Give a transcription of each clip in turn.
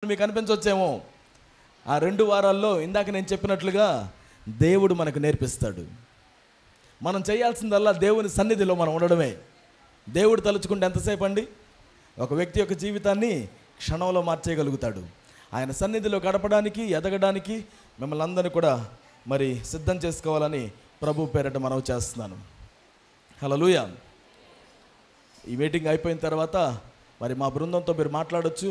మీకు అనిపించవచ్చేమో. ఆ 2 వారాల్లో ఇందాక నేను చెప్పినట్లుగా దేవుడు మనకు నేర్పిస్తాడు. మనం చేయాల్సిందల్లా దేవుని సన్నిధిలో మనం ఉండడమే. దేవుడు తలుచుకుంటే ఎంతసేపు అండి? ఒక వ్యక్తి యొక్క జీవితాన్ని క్షణంలో మార్చేయగలుగుతాడు. ఆయన సన్నిధిలో గడపడానికి, ఎదగడానికి మిమ్మల్ని అందరినీ కూడా మరి సిద్ధం చేసుకోవాలని ప్రభు పేరట మనవి చేస్తున్నాను. హల్లెలూయా. ఈ మీటింగ్ అయిపోయిన తర్వాత మరి మా బృందంతో మీరు మాట్లాడొచ్చు.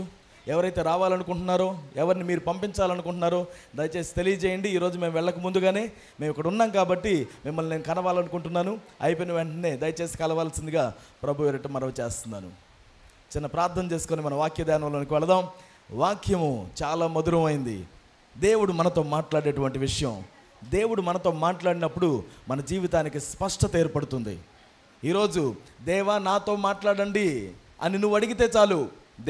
ఎవరైతే రావాలనుకుంటున్నారో, ఎవరిని మీరు పంపించాలనుకుంటున్నారో దయచేసి తెలియజేయండి. ఈరోజు మేము వెళ్ళక ముందుగానే మేము ఇక్కడ ఉన్నాం కాబట్టి మిమ్మల్ని నేను కలవాలనుకుంటున్నాను. అయిపోయిన వెంటనే దయచేసి కలవాల్సిందిగా ప్రభు పేరట మనవి చేస్తున్నాను. చిన్న ప్రార్థన చేసుకొని మన వాక్య ధ్యానంలోనికి వెళదాం. వాక్యము చాలా మధురమైంది. దేవుడు మనతో మాట్లాడేటువంటి విషయం. దేవుడు మనతో మాట్లాడినప్పుడు మన జీవితానికి స్పష్టత ఏర్పడుతుంది. ఈరోజు దేవా నాతో మాట్లాడండి అని నువ్వు అడిగితే చాలు,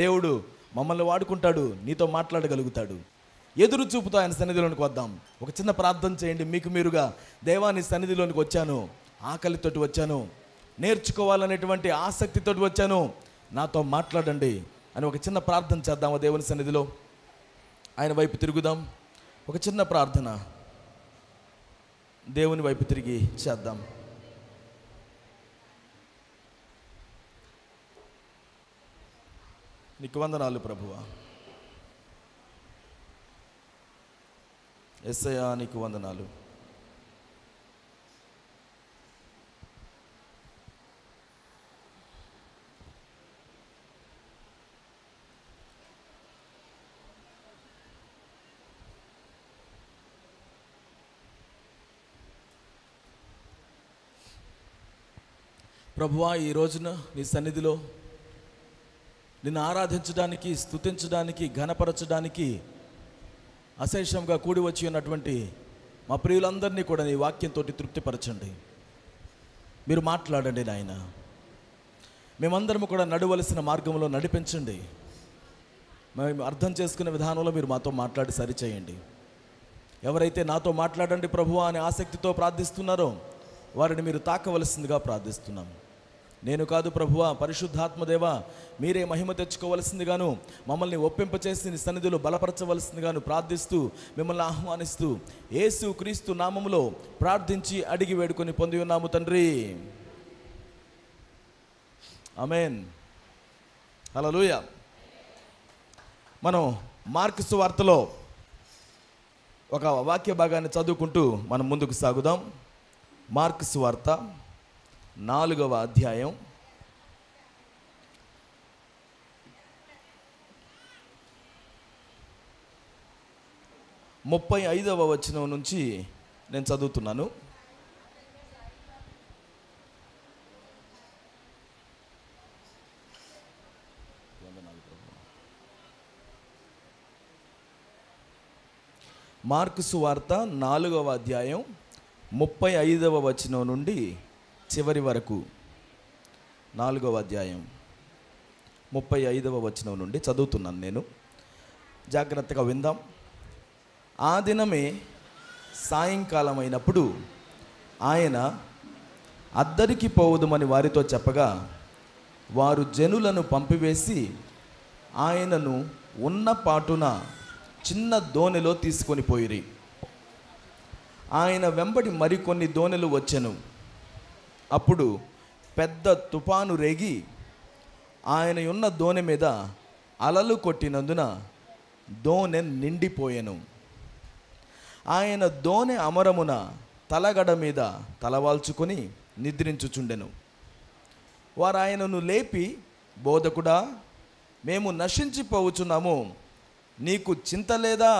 దేవుడు మమ్మల్ని వాడుకుంటాడు, నీతో మాట్లాడగలుగుతాడు. ఎదురు చూపుతో ఆయన సన్నిధిలోనికి వద్దాం. ఒక చిన్న ప్రార్థన చేయండి మీకు మీరుగా. దేవా నీ సన్నిధిలోనికి వచ్చాను, ఆకలితోటి వచ్చాను, నేర్చుకోవాలనేటువంటి ఆసక్తితోటి వచ్చాను, నాతో మాట్లాడండి అని ఒక చిన్న ప్రార్థన చేద్దామా దేవుని సన్నిధిలో? ఆయన వైపు తిరుగుదాం. ఒక చిన్న ప్రార్థన దేవుని వైపు తిరిగి చేద్దాం. నీకు వందనాలు ప్రభువా. యేసయ్యా నీకు వందనాలు. ప్రభువా, ఈ రోజున నీ సన్నిధిలో నిన్ను ఆరాధించడానికి, స్తుతించడానికి, ఘనపరచడానికి అశేషంగా కూడి వచ్చి ఉన్నటువంటి మా ప్రియులందరినీ కూడా నీ వాక్యంతో తృప్తిపరచండి. మీరు మాట్లాడండి నాయన. మేమందరము కూడా నడవలసిన మార్గంలో నడిపించండి. మేము అర్థం చేసుకునే విధానంలో మీరు మాతో మాట్లాడి సరిచేయండి. ఎవరైతే నాతో మాట్లాడండి ప్రభువా అనే ఆసక్తితో ప్రార్థిస్తున్నారో వారిని మీరు తాకవలసిందిగా ప్రార్థిస్తున్నాం. నేను కాదు ప్రభువా, పరిశుద్ధాత్మదేవా మీరే మహిమ తెచ్చుకోవలసిందిగాను, మమ్మల్ని ఒప్పింపచేసి నీ సన్నిధిలో బలపరచవలసిందిగాను ప్రార్థిస్తూ మిమ్మల్ని ఆహ్వానిస్తూ యేసు క్రీస్తు నామములో ప్రార్థించి అడిగి వేడుకొని పొంది ఉన్నాము తండ్రి. ఆమేన్. హల్లెలూయా. మనం మార్కు సువార్తలో ఒక వాక్య భాగాన్ని చదువుకుంటూ మనం ముందుకు సాగుదాం. మార్కు సువార్త 4వ అధ్యాయం 35వ వచనం నుంచి నేను చదువుతున్నాను. మార్కు సువార్త 4వ అధ్యాయం 35వ వచనం నుండి చివరి వరకు. 4వ అధ్యాయం 35వ వచనం నుండి చదువుతున్నాను నేను. జాగ్రత్తగా విందాం. ఆ దినమే సాయంకాలం అయినప్పుడు ఆయన అద్దరికి పోవదుమని వారితో చెప్పగా వారు జనులను పంపివేసి ఆయనను ఉన్న పాటున చిన్న దోణిలో తీసుకొని పోయిరి. ఆయన వెంబడి మరికొన్ని దోణిలు వచ్చెను. అప్పుడు పెద్ద తుఫాను రేగి ఆయన ఉన్న దోణి మీద అలలు కొట్టినందున దోణె నిండిపోయెను. ఆయన దోణె అమరమున తలగడ మీద తలవాల్చుకొని నిద్రించుచుండెను. వారు ఆయనను లేపి, బోధకుడా, మేము నశించిపోవచ్చున్నాము, నీకు చింత లేదా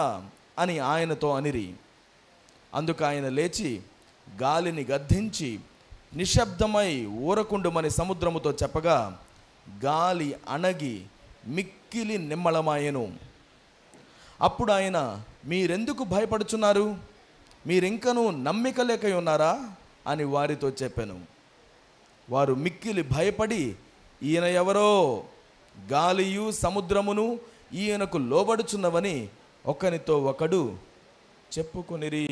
అని ఆయనతో అనిరి. అందుకు ఆయన లేచి గాలిని గద్దించి నిశ్శబ్దమై ఊరకుండుమని సముద్రముతో చెప్పగా గాలి అణగి మిక్కిలి నిమ్మళమాయెను. అప్పుడు ఆయన, మీరెందుకు భయపడుచున్నారు? మీరింకనూ నమ్మిక లేక ఉన్నారా అని వారితో చెప్పాను. వారు మిక్కిలి భయపడి, ఈయన ఎవరో, గాలియు సముద్రమును ఈయనకు లోబడుచున్నవని ఒకనితో ఒకడు చెప్పుకొనిరి.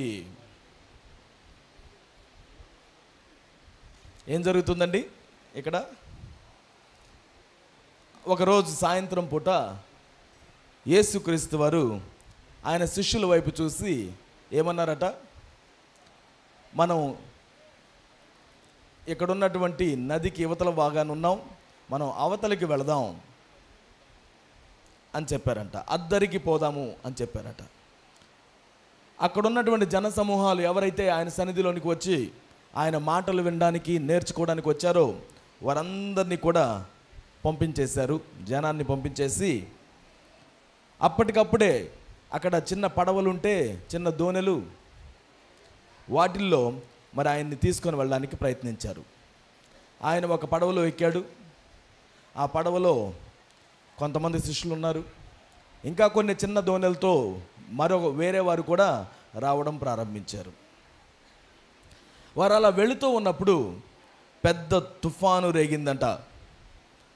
ఏం జరుగుతుందండి ఇక్కడ? ఒకరోజు సాయంత్రం పూట యేసుక్రీస్తు వారు ఆయన శిష్యుల వైపు చూసి ఏమన్నారట, మనం ఇక్కడ ఉన్నటువంటి నదికి యువతల భాగాన ఉన్నాం, మనం అవతలికి వెళదాం అని చెప్పారంట. అద్దరికి పోదాము అని చెప్పారట. అక్కడ ఉన్నటువంటి జన సమూహాలు ఎవరైతే ఆయన సన్నిధిలోనికి వచ్చి ఆయన మాటలు వినడానికి నేర్చుకోవడానికి వచ్చారో వారందరినీ కూడా పంపించేశారు. జనాన్ని పంపించేసి అప్పటికప్పుడే అక్కడ చిన్న పడవలుంటే, చిన్న దోణెలు, వాటిల్లో మరి ఆయన్ని తీసుకొని వెళ్ళడానికి ప్రయత్నించారు. ఆయన ఒక పడవలో ఎక్కాడు. ఆ పడవలో కొంతమంది శిష్యులు ఉన్నారు. ఇంకా కొన్ని చిన్న దోణెలతో వేరే వారు కూడా రావడం ప్రారంభించారు. వారు అలా వెళుతూ ఉన్నప్పుడు పెద్ద తుఫాను రేగిందంట.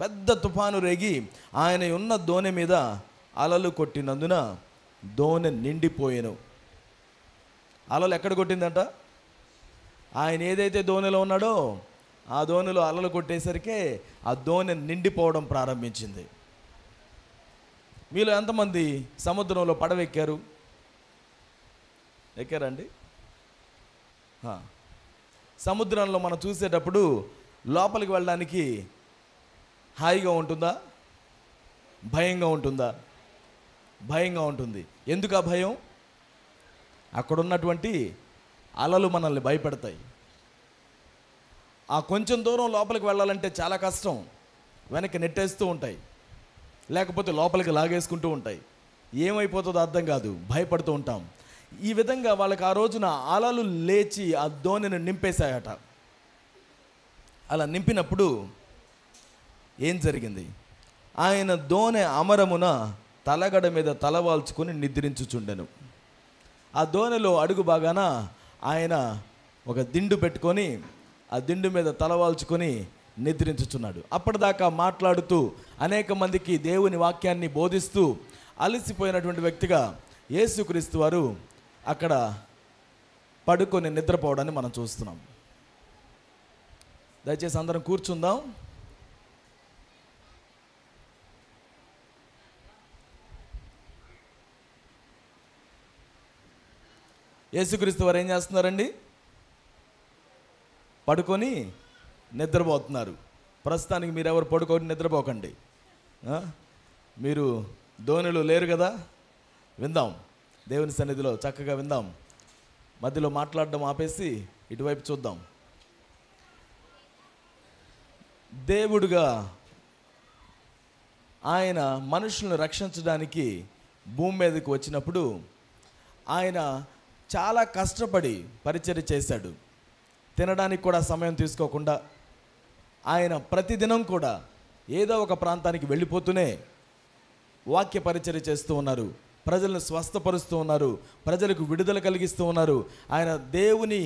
పెద్ద తుఫాను రేగి ఆయన ఉన్న దోణె మీద అలలు కొట్టినందున దోణె నిండిపోయాను. అలలు ఎక్కడ కొట్టిందంట? ఆయన ఏదైతే దోణిలో ఉన్నాడో ఆ దోణిలో అలలు కొట్టేసరికి ఆ దోణి నిండిపోవడం ప్రారంభించింది. మీలో ఎంతమంది సముద్రంలో పడవ ఎక్కారు? ఎక్కారండి? సముద్రంలో మనం చూసేటప్పుడు లోపలికి వెళ్ళడానికి హాయిగా ఉంటుందా, భయంగా ఉంటుందా? భయంగా ఉంటుంది. ఎందుకు ఆ భయం? అక్కడ ఉన్నటువంటి అలలు మనల్ని భయపెడతాయి. ఆ కొంచెం దూరం లోపలికి వెళ్ళాలంటే చాలా కష్టం. వెనక్కి నెట్టేస్తూ ఉంటాయి, లేకపోతే లోపలికి లాగేసుకుంటూ ఉంటాయి. ఏమైపోతుందో అర్థం కాదు, భయపడుతూ ఉంటాం. ఈ విధంగా వాళ్ళకి ఆ రోజున అలలు లేచి ఆ దోణిని నింపేశాయట. అలా నింపినప్పుడు ఏం జరిగింది? ఆయన దోణె అమరమున తలగడ మీద తలవాల్చుకొని నిద్రించుచుండెను. ఆ దోణిలో అడుగు బాగాన ఆయన ఒక దిండు పెట్టుకొని ఆ దిండు మీద తలవాల్చుకొని నిద్రించుచున్నాడు. అప్పటిదాకా మాట్లాడుతూ అనేక మందికి దేవుని వాక్యాన్ని బోధిస్తూ అలసిపోయినటువంటి వ్యక్తిగా యేసుక్రీస్తు వారు అక్కడ పడుకొని నిద్రపోవడాన్ని మనం చూస్తున్నాం. దయచేసి అందరం కూర్చుందాం. యేసుక్రీస్తు వారు ఏం చేస్తున్నారండి? పడుకొని నిద్రపోతున్నారు. ప్రస్తుతానికి మీరు ఎవరు పడుకొని నిద్రపోకండి. మీరు దోణిలో లేరు కదా. విందాం, దేవుని సన్నిధిలో చక్కగా విందాం. మధ్యలో మాట్లాడడం ఆపేసి ఇటువైపు చూద్దాం. దేవుడుగా ఆయన మనుషులను రక్షించడానికి భూమి మీదకి వచ్చినప్పుడు ఆయన చాలా కష్టపడి పరిచర్య చేశాడు. తినడానికి కూడా సమయం తీసుకోకుండా ఆయన ప్రతిదినం కూడా ఏదో ఒక ప్రాంతానికి వెళ్ళిపోతూనే వాక్య పరిచర్య చేస్తూ ఉన్నారు. ప్రజలను స్వస్థపరుస్తూ ఉన్నారు, ప్రజలకు విడుదల కలిగిస్తూ ఉన్నారు. ఆయన దేవుని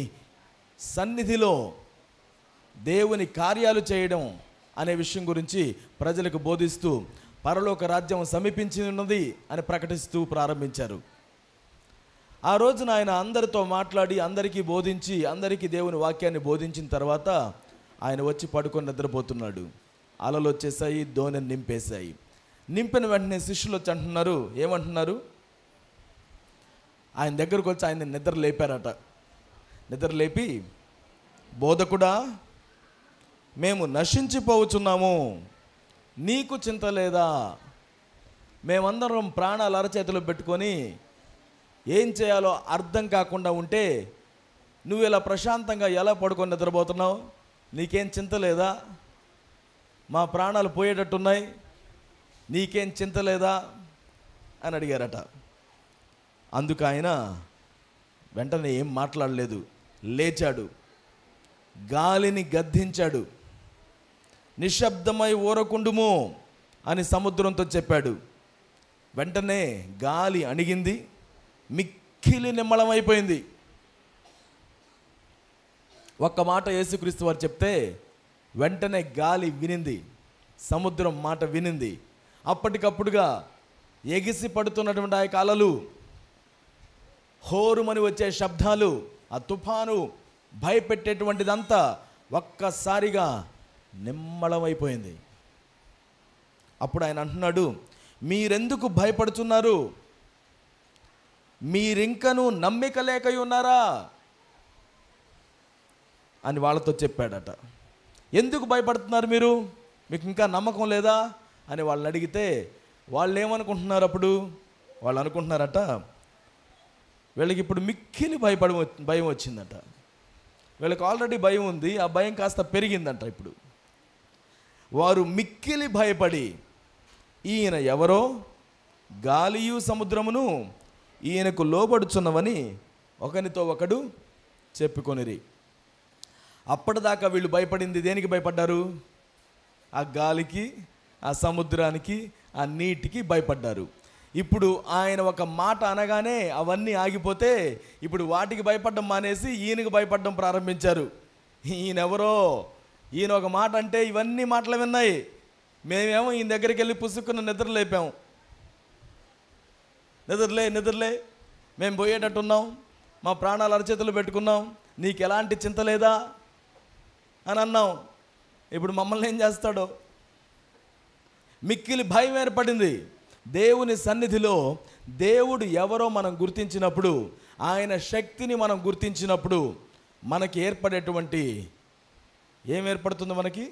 సన్నిధిలో దేవుని కార్యాలు చేయడం అనే విషయం గురించి ప్రజలకు బోధిస్తూ పరలోక రాజ్యం సమీపించి ఉన్నది అని ప్రకటిస్తూ ప్రారంభించారు. ఆ రోజున ఆయన అందరితో మాట్లాడి అందరికీ బోధించి అందరికీ దేవుని వాక్యాన్ని బోధించిన తర్వాత ఆయన వచ్చి పడుకొని నిద్రపోతున్నాడు. అలలు వచ్చేసాయి, దోణిని నింపేశాయి. నింపిన వెంటనే శిష్యులు వచ్చి అంటున్నారు, ఏమంటున్నారు? ఆయన దగ్గరకు వచ్చి ఆయన నిద్ర లేపారట. నిద్ర లేపి, బోధకుడా, మేము నశించిపోవచ్చున్నాము, నీకు చింత లేదా? మేమందరం ప్రాణాలు అరచేతిలో పెట్టుకొని ఏం చేయాలో అర్థం కాకుండా ఉంటే నువ్వు ఇలా ప్రశాంతంగా ఎలా పడుకొని నిద్రపోతున్నావు? నీకేం చింత లేదా? మా ప్రాణాలు పోయేటట్టున్నాయి, నీకేం చింత లేదా అని అడిగారట. అందుకు ఆయన వెంటనే ఏం మాట్లాడలేదు, లేచాడు, గాలిని గద్దించాడు. నిశ్శబ్దమై ఊరకుండుము అని సముద్రంతో చెప్పాడు. వెంటనే గాలి అణిగింది, మిక్కిలి నిమ్మళమైపోయింది. ఒక్క మాట యేసుక్రీస్తు వారు చెప్తే వెంటనే గాలి వినింది, సముద్రం మాట వినింది. అప్పటికప్పుడుగా ఎగిసి పడుతున్నటువంటి ఆ అలలు, హోరుమని వచ్చే శబ్దాలు, ఆ తుఫాను భయపెట్టేటువంటిదంతా ఒక్కసారిగా నిమ్మళమైపోయింది. అప్పుడు ఆయన అంటున్నాడు, మీరెందుకు భయపడుతున్నారు? మీరింకను నమ్మిక లేక ఉన్నారా అని వాళ్ళతో చెప్పాడట. ఎందుకు భయపడుతున్నారు మీరు? మీకు ఇంకా నమ్మకం లేదా అని వాళ్ళని అడిగితే వాళ్ళు ఏమనుకుంటున్నారు? అప్పుడు వాళ్ళు అనుకుంటున్నారట, వీళ్ళకి ఇప్పుడు మిక్కిలి భయం వచ్చిందట. వీళ్ళకి ఆల్రెడీ భయం ఉంది, ఆ భయం కాస్త పెరిగిందంట. ఇప్పుడు వారు మిక్కిలి భయపడి, ఈయన ఎవరో, గాలియు సముద్రమును ఈయనకు లోబడుచున్నవని ఒకనితో ఒకడు చెప్పుకొనిరి. అప్పటిదాకా వీళ్ళు భయపడింది దేనికి భయపడ్డారు? ఆ గాలికి, ఆ సముద్రానికి, ఆ నీటికి భయపడ్డారు. ఇప్పుడు ఆయన ఒక మాట అనగానే అవన్నీ ఆగిపోతే ఇప్పుడు వాటికి భయపడడం మానేసి ఈయనకి భయపడడం ప్రారంభించారు. ఈయనెవరో, ఈయన ఒక మాట అంటే ఇవన్నీ మాటలు విన్నాయి. మేమేమో ఈయన దగ్గరికి వెళ్ళి పుసుక్కున్న నిద్రలేపాం. నిద్రలే మేము పోయేటట్టున్నాం, మా ప్రాణాలు అరచేతులు పెట్టుకున్నాం, నీకు ఎలాంటి చింత లేదా అని అన్నాం. ఇప్పుడు మమ్మల్ని ఏం చేస్తాడో? మిక్కిలి భయం ఏర్పడింది. దేవుని సన్నిధిలో దేవుడు ఎవరో మనం గుర్తించినప్పుడు, ఆయన శక్తిని మనం గుర్తించినప్పుడు మనకి ఏర్పడేటువంటి ఏం ఏర్పడుతుంది? మనకి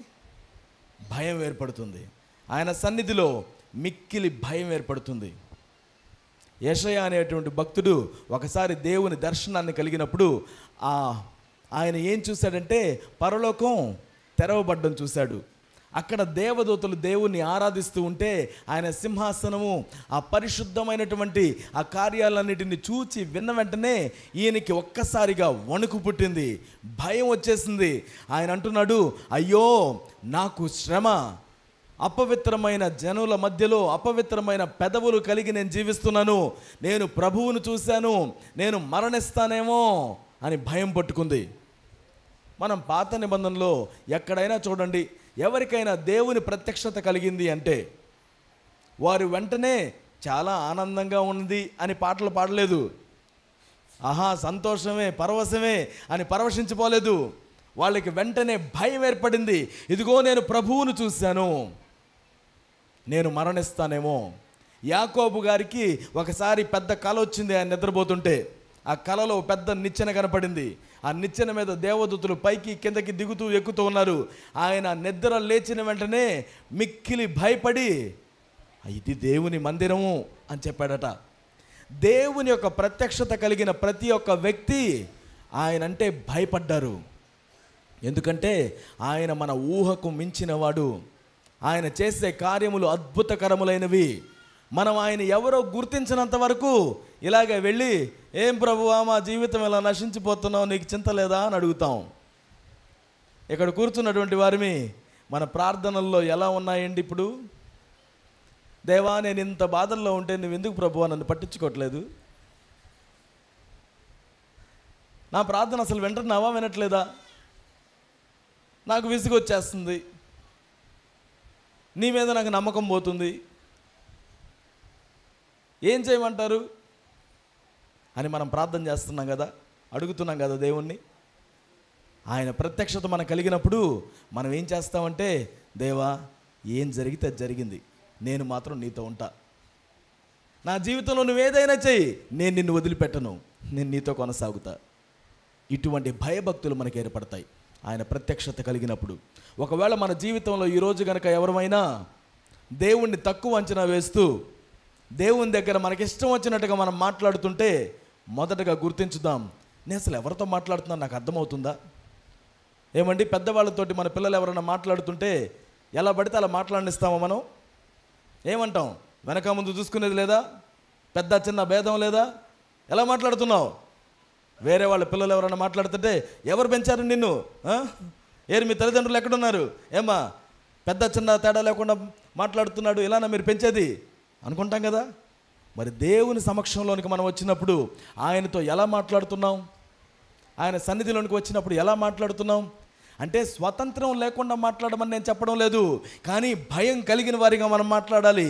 భయం ఏర్పడుతుంది. ఆయన సన్నిధిలో మిక్కిలి భయం ఏర్పడుతుంది. యెషయా అనేటువంటి భక్తుడు ఒకసారి దేవుని దర్శనాన్ని కలిగినప్పుడు ఆయన ఏం చూశాడంటే పరలోకం తెరవబడ్డం చూశాడు. అక్కడ దేవదూతలు దేవుణ్ణి ఆరాధిస్తూ ఉంటే ఆయన సింహాసనము, ఆ పరిశుద్ధమైనటువంటి ఆ కార్యాలన్నిటిని చూచి విన్న వెంటనే ఈయనకి ఒక్కసారిగా వణుకు పుట్టింది, భయం వచ్చేసింది. ఆయన అంటున్నాడు, అయ్యో నాకు శ్రమ, అపవిత్రమైన జనుల మధ్యలో అపవిత్రమైన పెదవులు కలిగి నేను జీవిస్తున్నాను, నేను ప్రభువును చూశాను, నేను మరణిస్తానేమో అని భయం పట్టుకుంది. మనం పాత నిబంధనలో ఎక్కడైనా చూడండి, ఎవరికైనా దేవుని ప్రత్యక్షత కలిగింది అంటే వారు వెంటనే చాలా ఆనందంగా ఉంది అని పాటలు పాడలేదు. ఆహా సంతోషమే, పరవశమే అని పరవశించిపోలేదు. వాళ్ళకి వెంటనే భయం ఏర్పడింది. ఇదిగో నేను ప్రభువును చూశాను, నేను మరణిస్తానేమో. యాకోబు గారికి ఒకసారి పెద్ద కల వచ్చింది. ఆయన నిద్రపోతుంటే ఆ కలలో పెద్ద నిచ్చెన కనపడింది. ఆ నిచ్చెన మీద దేవదూతలు పైకి కిందకి దిగుతూ ఎక్కుతూ ఉన్నారు. ఆయన నిద్ర లేచిన వెంటనే మిక్కిలి భయపడి ఇది దేవుని మందిరము అని చెప్పాడట. దేవుని యొక్క ప్రత్యక్షత కలిగిన ప్రతి ఒక్క వ్యక్తి ఆయన అంటే భయపడ్డారు. ఎందుకంటే ఆయన మన ఊహకు మించినవాడు. ఆయన చేసే కార్యములు అద్భుతకరములైనవి. మనం ఆయన ఎవరో గుర్తించినంత వరకు ఇలాగే వెళ్ళి, ఏం ప్రభువా మా జీవితం ఇలా నశించిపోతున్నావు, నీకు చింత లేదా అని అడుగుతాం. ఇక్కడ కూర్చున్నటువంటి వారిని మన ప్రార్థనల్లో ఎలా ఉన్నాయండి? ఇప్పుడు దేవా నేను ఇంత బాధల్లో ఉంటే నువ్వు ఎందుకు ప్రభువా నన్ను పట్టించుకోవట్లేదు? నా ప్రార్థన అసలు వింటున్నావా, వినట్లేదా? నాకు విసుగొచ్చేస్తుంది, నీ మీద నాకు నమ్మకం పోతుంది, ఏం చేయమంటారు అని మనం ప్రార్థన చేస్తున్నాం కదా, అడుగుతున్నాం కదా దేవుణ్ణి. ఆయన ప్రత్యక్షత మనకు కలిగినప్పుడు మనం ఏం చేస్తామంటే, దేవా ఏం జరిగితే అది జరిగింది, నేను మాత్రం నీతో ఉంటా, నా జీవితంలో నువ్వు ఏదైనా చెయ్యి, నేను నిన్ను వదిలిపెట్టను, నేను నీతో కొనసాగుతా. ఇటువంటి భయభక్తులు మనకు ఏర్పడతాయి ఆయన ప్రత్యక్షత కలిగినప్పుడు. ఒకవేళ మన జీవితంలో ఈరోజు కనుక ఎవరైనా దేవుణ్ణి తక్కువ అంచనా వేస్తూ దేవుని దగ్గర మనకిష్టం వచ్చినట్టుగా మనం మాట్లాడుతుంటే మొదటగా గుర్తించుదాం, నేను అసలు ఎవరితో మాట్లాడుతున్నా నాకు అర్థమవుతుందా? ఏమండి, పెద్దవాళ్ళతోటి మన పిల్లలు ఎవరైనా మాట్లాడుతుంటే ఎలా పడితే అలా మాట్లాడిస్తామో మనం? ఏమంటాం? వెనక ముందు చూసుకునేది లేదా? పెద్ద చిన్న భేదం లేదా? ఎలా మాట్లాడుతున్నావు? వేరే వాళ్ళ పిల్లలు ఎవరైనా మాట్లాడుతుంటే ఎవరు పెంచారు నిన్ను? ఏరు మీ తల్లిదండ్రులు ఎక్కడున్నారు? ఏమా పెద్ద చిన్న తేడా లేకుండా మాట్లాడుతున్నాడు, ఇలానా మీరు పెంచేది అనుకుంటాం కదా. మరి దేవుని సమక్షంలోనికి మనం వచ్చినప్పుడు ఆయనతో ఎలా మాట్లాడుతున్నాం? ఆయన సన్నిధిలోనికి వచ్చినప్పుడు ఎలా మాట్లాడుతున్నాం? అంటే స్వతంత్రం లేకుండా మాట్లాడమని నేను చెప్పడం లేదు, కానీ భయం కలిగిన వారిగా మనం మాట్లాడాలి,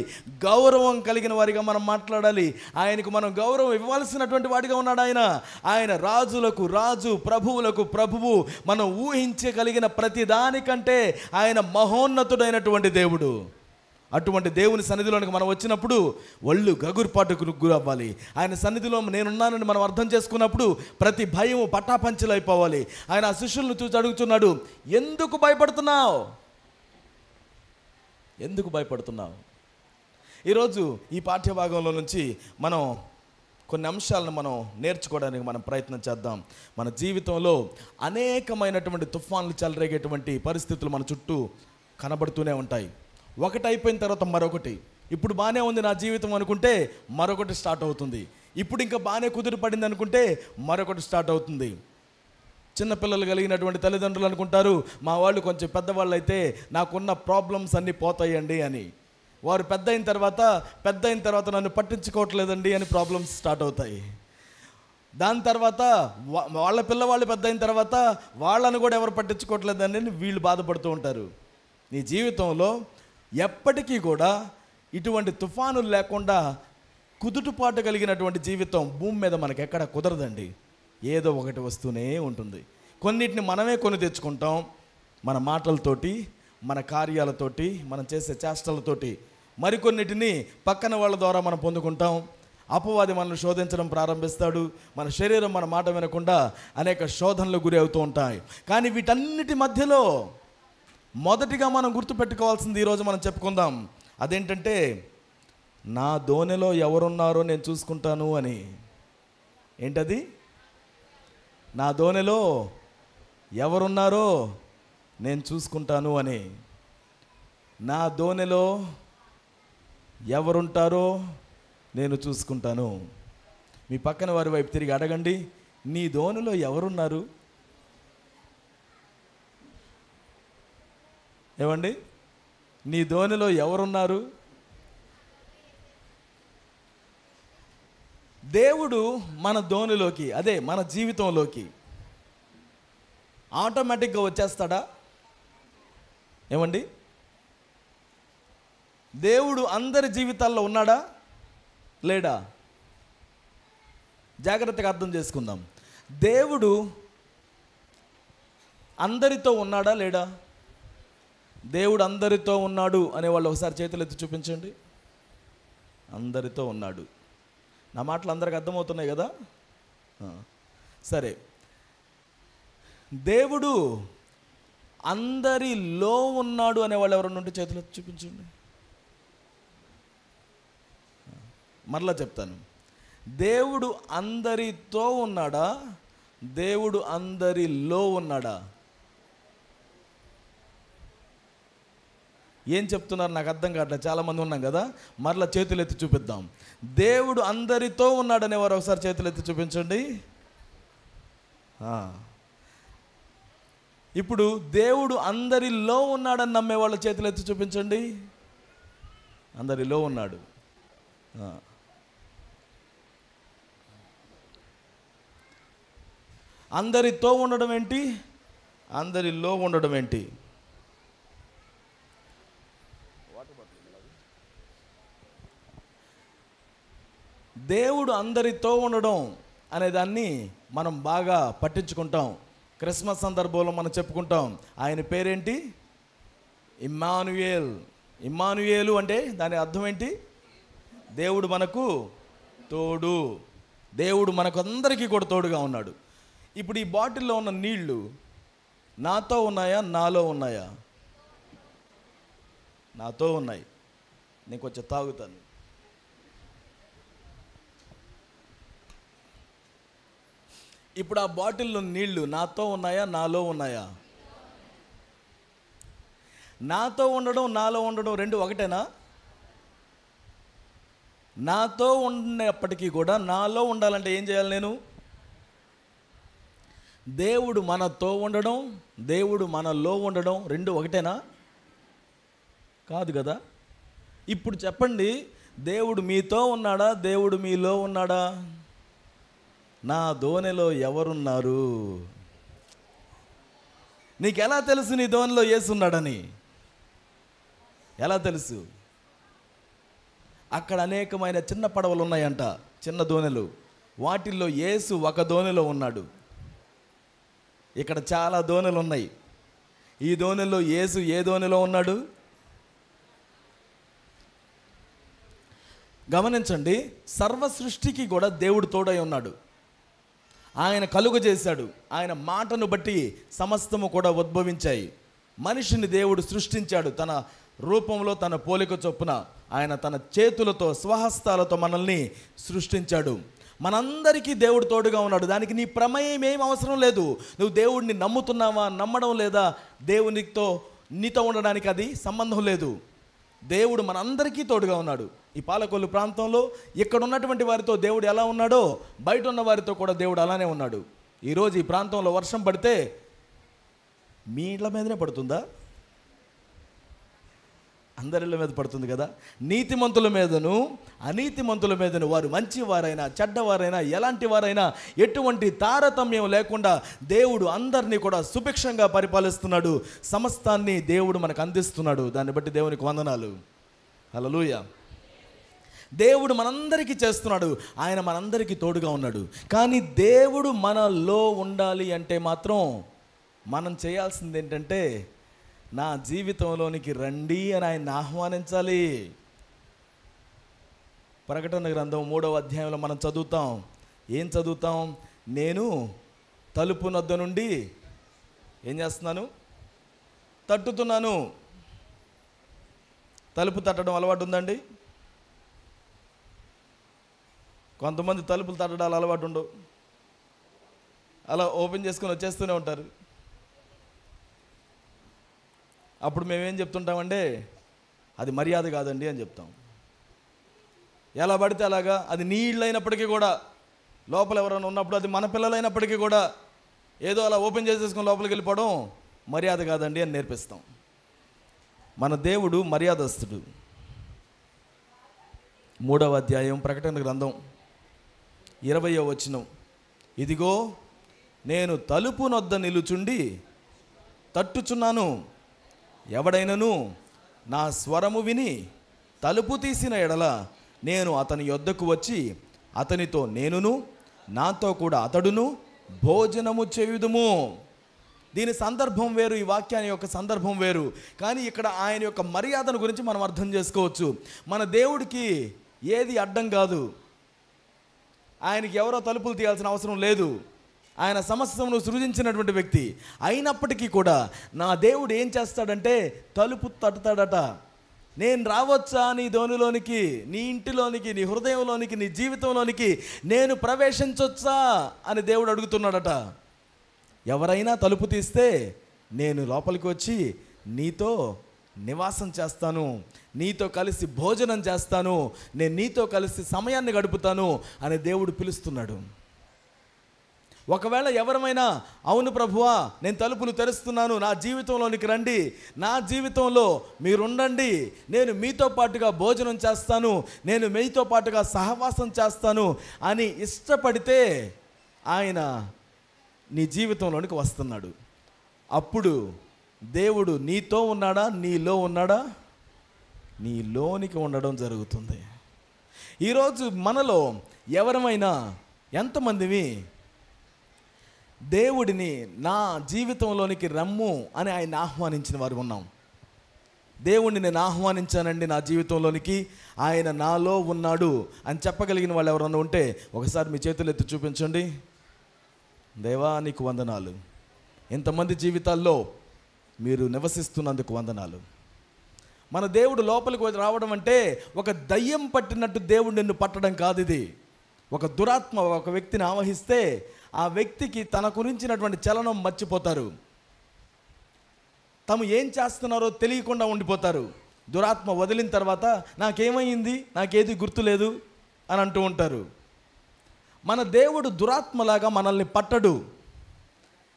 గౌరవం కలిగిన వారిగా మనం మాట్లాడాలి. ఆయనకు మనం గౌరవం ఇవ్వాల్సినటువంటి వాడిగా ఉన్నాడు ఆయన. ఆయన రాజులకు రాజు, ప్రభువులకు ప్రభువు. మనం ఊహించగలిగిన ప్రతి దానికంటే ఆయన మహోన్నతుడైనటువంటి దేవుడు. అటువంటి దేవుని సన్నిధిలోనికి మనం వచ్చినప్పుడు ఒళ్ళు గగురుపాటుకు గురవ్వాలి. ఆయన సన్నిధిలో నేనున్నానని మనం అర్థం చేసుకున్నప్పుడు ప్రతి భయం పటాపంచలు అయిపోవాలి. ఆయన ఆ శిష్యులను చూసి అడుగుతున్నాడు, ఎందుకు భయపడుతున్నావు? ఎందుకు భయపడుతున్నావు? ఈరోజు ఈ పాఠ్యభాగంలో నుంచి మనం కొన్ని అంశాలను మనం నేర్చుకోవడానికి మనం ప్రయత్నం చేద్దాం. మన జీవితంలో అనేకమైనటువంటి తుఫాన్లు చెలరేగేటువంటి పరిస్థితులు మన చుట్టూ కనబడుతూనే ఉంటాయి. ఒకటి అయిపోయిన తర్వాత మరొకటి. ఇప్పుడు బాగానే ఉంది నా జీవితం అనుకుంటే మరొకటి స్టార్ట్ అవుతుంది. ఇప్పుడు ఇంకా బాగానే కుదిరి పడింది అనుకుంటే మరొకటి స్టార్ట్ అవుతుంది. చిన్నపిల్లలు కలిగినటువంటి తల్లిదండ్రులు అనుకుంటారు, మా వాళ్ళు కొంచెం పెద్దవాళ్ళు అయితే నాకున్న ప్రాబ్లమ్స్ అన్నీ పోతాయండి అని. వారు పెద్ద అయిన తర్వాత నన్ను పట్టించుకోవట్లేదండి అని ప్రాబ్లమ్స్ స్టార్ట్ అవుతాయి. దాని తర్వాత వాళ్ళ పిల్లవాళ్ళు పెద్ద అయిన తర్వాత వాళ్ళను కూడా ఎవరు పట్టించుకోవట్లేదండి అని వీళ్ళు బాధపడుతూ ఉంటారు. నీ జీవితంలో ఎప్పటికీ కూడా ఇటువంటి తుఫానులు లేకుండా కుదుటుపాటు కలిగినటువంటి జీవితం భూమి మీద మనకి ఎక్కడ కుదరదండి. ఏదో ఒకటి వస్తూనే ఉంటుంది. కొన్నిటిని మనమే కొని తెచ్చుకుంటాం, మన మాటలతోటి, మన కార్యాలతోటి, మనం చేసే చేష్టలతోటి. మరికొన్నిటిని పక్కన వాళ్ళ ద్వారా మనం పొందుకుంటాం. అపవాది మనల్ని శోధించడం ప్రారంభిస్తాడు. మన శరీరం మన మాట వినకుండా అనేక శోధనలకు గురి అవుతూ ఉంటాయి. కానీ వీటన్నిటి మధ్యలో మొదటిగా మనం గుర్తుపెట్టుకోవాల్సింది ఈరోజు మనం చెప్పుకుందాం. అదేంటంటే, నా దోణిలో ఎవరున్నారో నేను చూసుకుంటాను అని. ఏంటది? నా దోణిలో ఎవరున్నారో నేను చూసుకుంటాను అని. నా దోణిలో ఎవరుంటారో నేను చూసుకుంటాను. మీ పక్కన వారి వైపు తిరిగి అడగండి, నీ దోణిలో ఎవరున్నారు? ఏమండి, నీ దోణిలో ఎవరున్నారు? దేవుడు మన దోణిలోకి, అదే మన జీవితంలోకి ఆటోమేటిక్గా వచ్చేస్తాడా? ఏమండి, దేవుడు అందరి జీవితాల్లో ఉన్నాడా లేడా? జాగ్రత్తగా అర్థం చేసుకుందాం. దేవుడు అందరితో ఉన్నాడా లేడా? దేవుడు అందరితో ఉన్నాడు అనేవాళ్ళు ఒకసారి చేతులు ఎత్తి చూపించండి. అందరితో ఉన్నాడు. నా మాటలు అందరికి అర్థమవుతున్నాయి కదా? సరే, దేవుడు అందరిలో ఉన్నాడు అనేవాళ్ళు ఎవరన్నా ఉంటే చేతులు ఎత్తి చూపించండి. మరలా చెప్తాను, దేవుడు అందరితో ఉన్నాడా? దేవుడు అందరిలో ఉన్నాడా? ఏం చెప్తున్నారు నాకు అర్థం కావట్లేదు. చాలామంది ఉన్నాం కదా, మరలా చేతులు ఎత్తి చూపిద్దాం. దేవుడు అందరితో ఉన్నాడనేవారు ఒకసారి చేతులు ఎత్తి చూపించండి. ఇప్పుడు దేవుడు అందరిలో ఉన్నాడని నమ్మే వాళ్ళ చేతులు ఎత్తి చూపించండి. అందరిలో ఉన్నాడు. అందరితో ఉండడం ఏంటి? అందరిలో ఉండడం ఏంటి? దేవుడు అందరితో ఉండడం అనేదాన్ని మనం బాగా పట్టించుకుంటాం. క్రిస్మస్ సందర్భంలో మనం చెప్పుకుంటాం, ఆయన పేరేంటి? ఇమ్మానుయేల్. ఇమ్మానుయేలు అంటే దాని అర్థం ఏంటి? దేవుడు మనకు తోడు. దేవుడు మనకు అందరికీ కూడా తోడుగా ఉన్నాడు. ఇప్పుడు ఈ బాటిల్లో ఉన్న నీళ్లు నాతో ఉన్నాయా నాలో ఉన్నాయా? నాతో ఉన్నాయి. నేను కొంచెం తాగుతాను. ఇప్పుడు ఆ బాటిల్లో నీళ్లు నాతో ఉన్నాయా నాలో ఉన్నాయా? నాతో ఉండడం నాలో ఉండడం రెండు ఒకటేనా? నాతో ఉన్నప్పటికీ కూడా నాలో ఉండాలంటే ఏం చేయాలి నేను? దేవుడు మనతో ఉండడం, దేవుడు మనలో ఉండడం రెండు ఒకటేనా? కాదు కదా. ఇప్పుడు చెప్పండి, దేవుడు మీతో ఉన్నాడా? దేవుడు మీలో ఉన్నాడా? నా దోణిలో ఎవరున్నారు? నీకు ఎలా తెలుసు నీ దోణిలో యేసు ఉన్నాడని? ఎలా తెలుసు? అక్కడ అనేకమైన చిన్న పడవలు ఉన్నాయంట, చిన్న దోణిలు. వాటిల్లో యేసు ఒక దోణిలో ఉన్నాడు. ఇక్కడ చాలా దోణిలు ఉన్నాయి. ఈ దోణిలో యేసు ఏ దోణిలో ఉన్నాడు? గమనించండి, సర్వ సృష్టికి కూడా దేవుడు తోడై ఉన్నాడు. ఆయన కలుగ చేశాడు. ఆయన మాటను బట్టి సమస్తము కూడా ఉద్భవించాయి. మనిషిని దేవుడు సృష్టించాడు తన రూపంలో, తన పోలిక చొప్పున. ఆయన తన చేతులతో, స్వహస్తాలతో మనల్ని సృష్టించాడు. మనందరికీ దేవుడు తోడుగా ఉన్నాడు. దానికి నీ ప్రమేయం ఏం అవసరం లేదు. నువ్వు దేవుడిని నమ్ముతున్నావా, నమ్మడం లేదా, దేవునితో నీతో ఉండడానికి అది సంబంధం లేదు. దేవుడు మనందరికీ తోడుగా ఉన్నాడు. ఈ పాలకొల్లు ప్రాంతంలో ఇక్కడ ఉన్నటువంటి వారితో దేవుడు ఎలా ఉన్నాడో బయట ఉన్న వారితో కూడా దేవుడు అలానే ఉన్నాడు. ఈరోజు ఈ ప్రాంతంలో వర్షం పడితే మీ ఇళ్ళ మీదనే పడుతుందా? అందరిళ్ళ మీద పడుతుంది కదా. నీతిమంతుల మీదను అనీతిమంతుల మీదను, వారు మంచివారైనా చెడ్డవారైనా ఎలాంటి వారైనా ఎటువంటి తారతమ్యం లేకుండా దేవుడు అందరినీ కూడా సుభిక్షంగా పరిపాలిస్తున్నాడు. సమస్తాన్ని దేవుడు మనకు అందిస్తున్నాడు. దాన్ని బట్టి దేవునికి వందనాలు. హల్లెలూయా. దేవుడు మనందరికీ చేస్తున్నాడు. ఆయన మనందరికీ తోడుగా ఉన్నాడు. కానీ దేవుడు మనలో ఉండాలి అంటే మాత్రం మనం చేయాల్సింది ఏంటంటే, నా జీవితంలోనికి రండి అని ఆయన్ని ఆహ్వానించాలి. ప్రకటన గ్రంథం 3వ అధ్యాయంలో మనం చదువుతాం. ఏం చదువుతాం? నేను తలుపు నొద్ద నుండి ఏం చేస్తున్నాను? తట్టుతున్నాను. తలుపు తట్టడం అలవాటు ఉందండి? కొంతమంది తలుపులు తట్టడాలు అలవాటు ఉండవు. అలా ఓపెన్ చేసుకొని వచ్చేస్తూనే ఉంటారు. అప్పుడు మేమేం చెప్తుంటామంటే, అది మర్యాద కాదండి అని చెప్తాం. ఎలా పడితే అలాగా, అది నీ ఇళ్ళు అయినప్పటికీ కూడా, లోపల ఎవరైనా ఉన్నప్పుడు అది మన పిల్లలైనప్పటికీ కూడా ఏదో అలా ఓపెన్ చేసేసుకొని లోపలికి వెళ్ళిపోవడం మర్యాద కాదండి అని నేర్పిస్తాం. మన దేవుడు మర్యాదస్తుడు. 3వ అధ్యాయం ప్రకటన గ్రంథం 20వ వచనం, ఇదిగో నేను తలుపు నొద్ద నిలుచుండి తట్టుచున్నాను. ఎవడైనను నా స్వరము విని తలుపు తీసిన ఎడల నేను అతని యొద్దకు వచ్చి అతనితో నేనును నాతో కూడా అతడును భోజనము చేయుదుము. దీని సందర్భం వేరు, ఈ వాక్యాన్ని యొక్క సందర్భం వేరు. కానీ ఇక్కడ ఆయన యొక్క మర్యాదను గురించి మనం అర్థం చేసుకోవచ్చు. మన దేవుడికి ఏది అడ్డం కాదు. ఆయనకి ఎవరో తలుపులు తీయాల్సిన అవసరం లేదు. ఆయన సమస్తమును సృజించినటువంటి వ్యక్తి. అయినప్పటికీ కూడా నా దేవుడు ఏం చేస్తాడంటే తలుపు తట్టుతాడట. నేను రావచ్చా నీ ధోనిలోనికి, నీ ఇంటిలోనికి, నీ హృదయంలోనికి, నీ జీవితంలోనికి నేను ప్రవేశించొచ్చా అని దేవుడు అడుగుతున్నాడట. ఎవరైనా తలుపు తీస్తే నేను లోపలికి వచ్చి నీతో నివాసం చేస్తాను, నీతో కలిసి భోజనం చేస్తాను, నేను నీతో కలిసి సమయాన్ని గడుపుతాను అని దేవుడు పిలుస్తున్నాడు. ఒకవేళ ఎవరమైనా అవును ప్రభువా నేను తలుపులు తెరుస్తున్నాను, నా జీవితంలోనికి రండి, నా జీవితంలో మీరుండండి, నేను మీతో పాటుగా భోజనం చేస్తాను, నేను మీతో పాటుగా సహవాసం చేస్తాను అని ఇష్టపడితే ఆయన నీ జీవితంలోనికి వస్తున్నాడు. అప్పుడు దేవుడు నీతో ఉన్నాడా, నీలో ఉన్నాడా? నీలోనికి ఉండడం జరుగుతుంది. ఈరోజు మనలో ఎవరమైనా ఎంతమందివి దేవుడిని నా జీవితంలోనికి రమ్ము అని ఆయన ఆహ్వానించిన వారు ఉన్నాం? దేవుణ్ణి నేను ఆహ్వానించానండి నా జీవితంలోనికి, ఆయన నాలో ఉన్నాడు అని చెప్పగలిగిన వాళ్ళు ఎవరన్నా ఉంటే ఒకసారి మీ చేతులు ఎత్తి చూపించండి. దేవా నీకు వందనాలు, ఇంతమంది జీవితాల్లో మీరు నివసిస్తున్నందుకు వందనాలు. మన దేవుడు లోపలికి రావడం అంటే ఒక దయ్యం పట్టినట్టు దేవుడు నిన్ను పట్టడం కాదు. ఇది ఒక దురాత్మ ఒక వ్యక్తిని ఆవహిస్తే ఆ వ్యక్తికి తన గురించినటువంటి చలనం మర్చిపోతారు, తాము ఏం చేస్తున్నారో తెలియకుండా ఉండిపోతారు. దురాత్మ వదిలిన తర్వాత నాకేమైంది, నాకేది గుర్తులేదు అని అంటూ ఉంటారు. మన దేవుడు దురాత్మలాగా మనల్ని పట్టడు.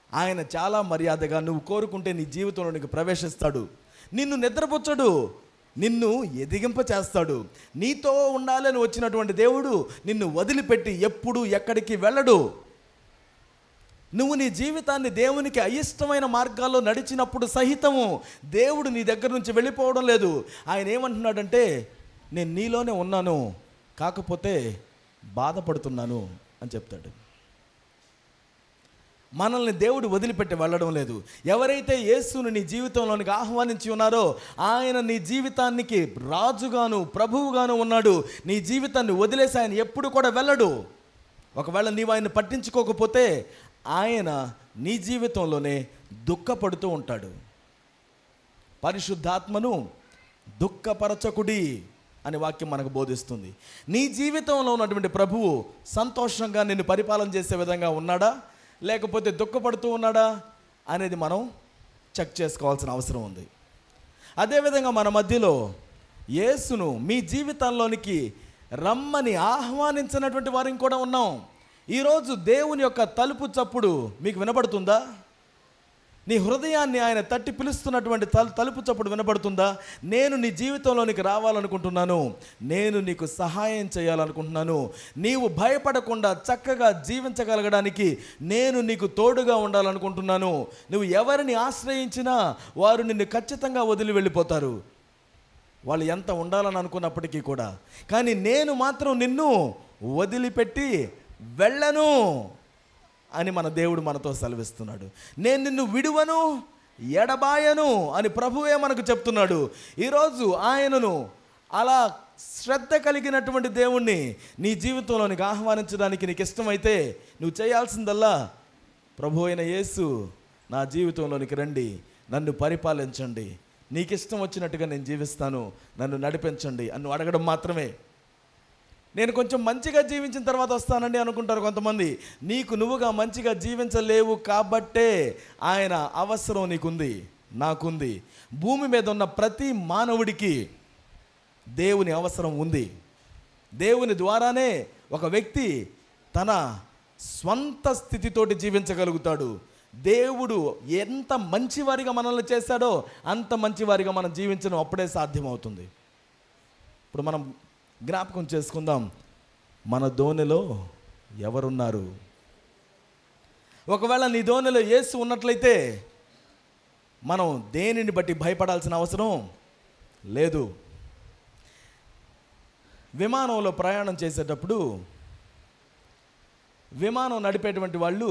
ఆయన చాలా మర్యాదగా నువ్వు కోరుకుంటే నీ జీవితంలోనికి ప్రవేశిస్తాడు. నిన్ను నిద్రపుచ్చడు, నిన్ను ఎదిగింప చేస్తాడు. నీతో ఉండాలని వచ్చినటువంటి దేవుడు నిన్ను వదిలిపెట్టి ఎప్పుడు ఎక్కడికి వెళ్ళడు. నువ్వు నీ జీవితాన్ని దేవునికి అయిష్టమైన మార్గాల్లో నడిచినప్పుడు సహితము దేవుడు నీ దగ్గర నుంచి వెళ్ళిపోవడం లేదు. ఆయన ఏమంటున్నాడంటే నేను నీలోనే ఉన్నాను, కాకపోతే బాధపడుతున్నాను అని చెప్తాడు. మనల్ని దేవుడు వదిలిపెట్టి వెళ్ళడం లేదు. ఎవరైతే యేసును నీ జీవితంలోనికి ఆహ్వానించి ఉన్నారో ఆయన నీ జీవితానికి రాజుగాను ప్రభువుగాను ఉన్నాడు. నీ జీవితాన్ని వదిలేసి ఆయన ఎప్పుడు కూడా వెళ్ళడు. ఒకవేళ నీవు ఆయన పట్టించుకోకపోతే ఆయన నీ జీవితంలోనే దుఃఖపడుతూ ఉంటాడు. పరిశుద్ధాత్మను దుఃఖపరచకుడి అనే వాక్యం మనకు బోధిస్తుంది. నీ జీవితంలో ఉన్నటువంటి ప్రభువు సంతోషంగా నిన్ను పరిపాలన చేసే విధంగా ఉన్నాడా లేకపోతే దుఃఖపడుతూ ఉన్నాడా అనేది మనం చెక్ చేసుకోవాల్సిన అవసరం ఉంది. అదేవిధంగా మన మధ్యలో యేసును మీ జీవితంలోనికి రమ్మని ఆహ్వానించినటువంటి వారిని కూడా ఉన్నాం. ఈరోజు దేవుని యొక్క తలుపు చప్పుడు మీకు వినబడుతుందా? నీ హృదయాన్ని ఆయన తట్టి పిలుస్తున్నటువంటి తలుపు చప్పుడు వినబడుతుందా? నేను నీ జీవితంలోనికి రావాలనుకుంటున్నాను, నేను నీకు సహాయం చేయాలనుకుంటున్నాను, నీవు భయపడకుండా చక్కగా జీవించగలగడానికి నేను నీకు తోడుగా ఉండాలనుకుంటున్నాను. నువ్వు ఎవరిని ఆశ్రయించినా వారు నిన్ను ఖచ్చితంగా వదిలి వెళ్ళిపోతారు, వాళ్ళు ఎంత ఉండాలని అనుకున్నప్పటికీ కూడా. కానీ నేను మాత్రం నిన్ను వదిలిపెట్టి వెళ్ళను అని మన దేవుడు మనతో సెలవిస్తున్నాడు. నేను నిన్ను విడువను ఎడబాయను అని ప్రభువే మనకు చెప్తున్నాడు. ఈరోజు ఆయనను అలా శ్రద్ధ కలిగినటువంటి దేవుణ్ణి నీ జీవితంలోనికి ఆహ్వానించడానికి నీకు ఇష్టమైతే నువ్వు చేయాల్సిందల్లా, ప్రభు అయిన యేసు నా జీవితంలోనికి రండి, నన్ను పరిపాలించండి, నీకు ఇష్టం వచ్చినట్టుగా నేను జీవిస్తాను, నన్ను నడిపించండి అని అడగడం మాత్రమే. నేను కొంచెం మంచిగా జీవించిన తర్వాత వస్తానండి అనుకుంటారు కొంతమంది. నీకు నువ్వుగా మంచిగా జీవించలేవు కాబట్టే ఆయన అవసరం నీకుంది, నాకుంది. భూమి మీద ఉన్న ప్రతి మానవుడికి దేవుని అవసరం ఉంది. దేవుని ద్వారానే ఒక వ్యక్తి తన స్వంత స్థితితోటి జీవించగలుగుతాడు. దేవుడు ఎంత మంచివారిగా మనల్ని చేశాడో అంత మంచివారిగా మనం జీవించడం అప్పుడే సాధ్యమవుతుంది. ఇప్పుడు మనం జ్ఞాపకం చేసుకుందాం, మన దోణిలో ఎవరున్నారు? ఒకవేళ నీ దోణిలో యేసు ఉన్నట్లయితే మనం దేనిని బట్టి భయపడాల్సిన అవసరం లేదు. విమానంలో ప్రయాణం చేసేటప్పుడు విమానం నడిపేటువంటి వాళ్ళు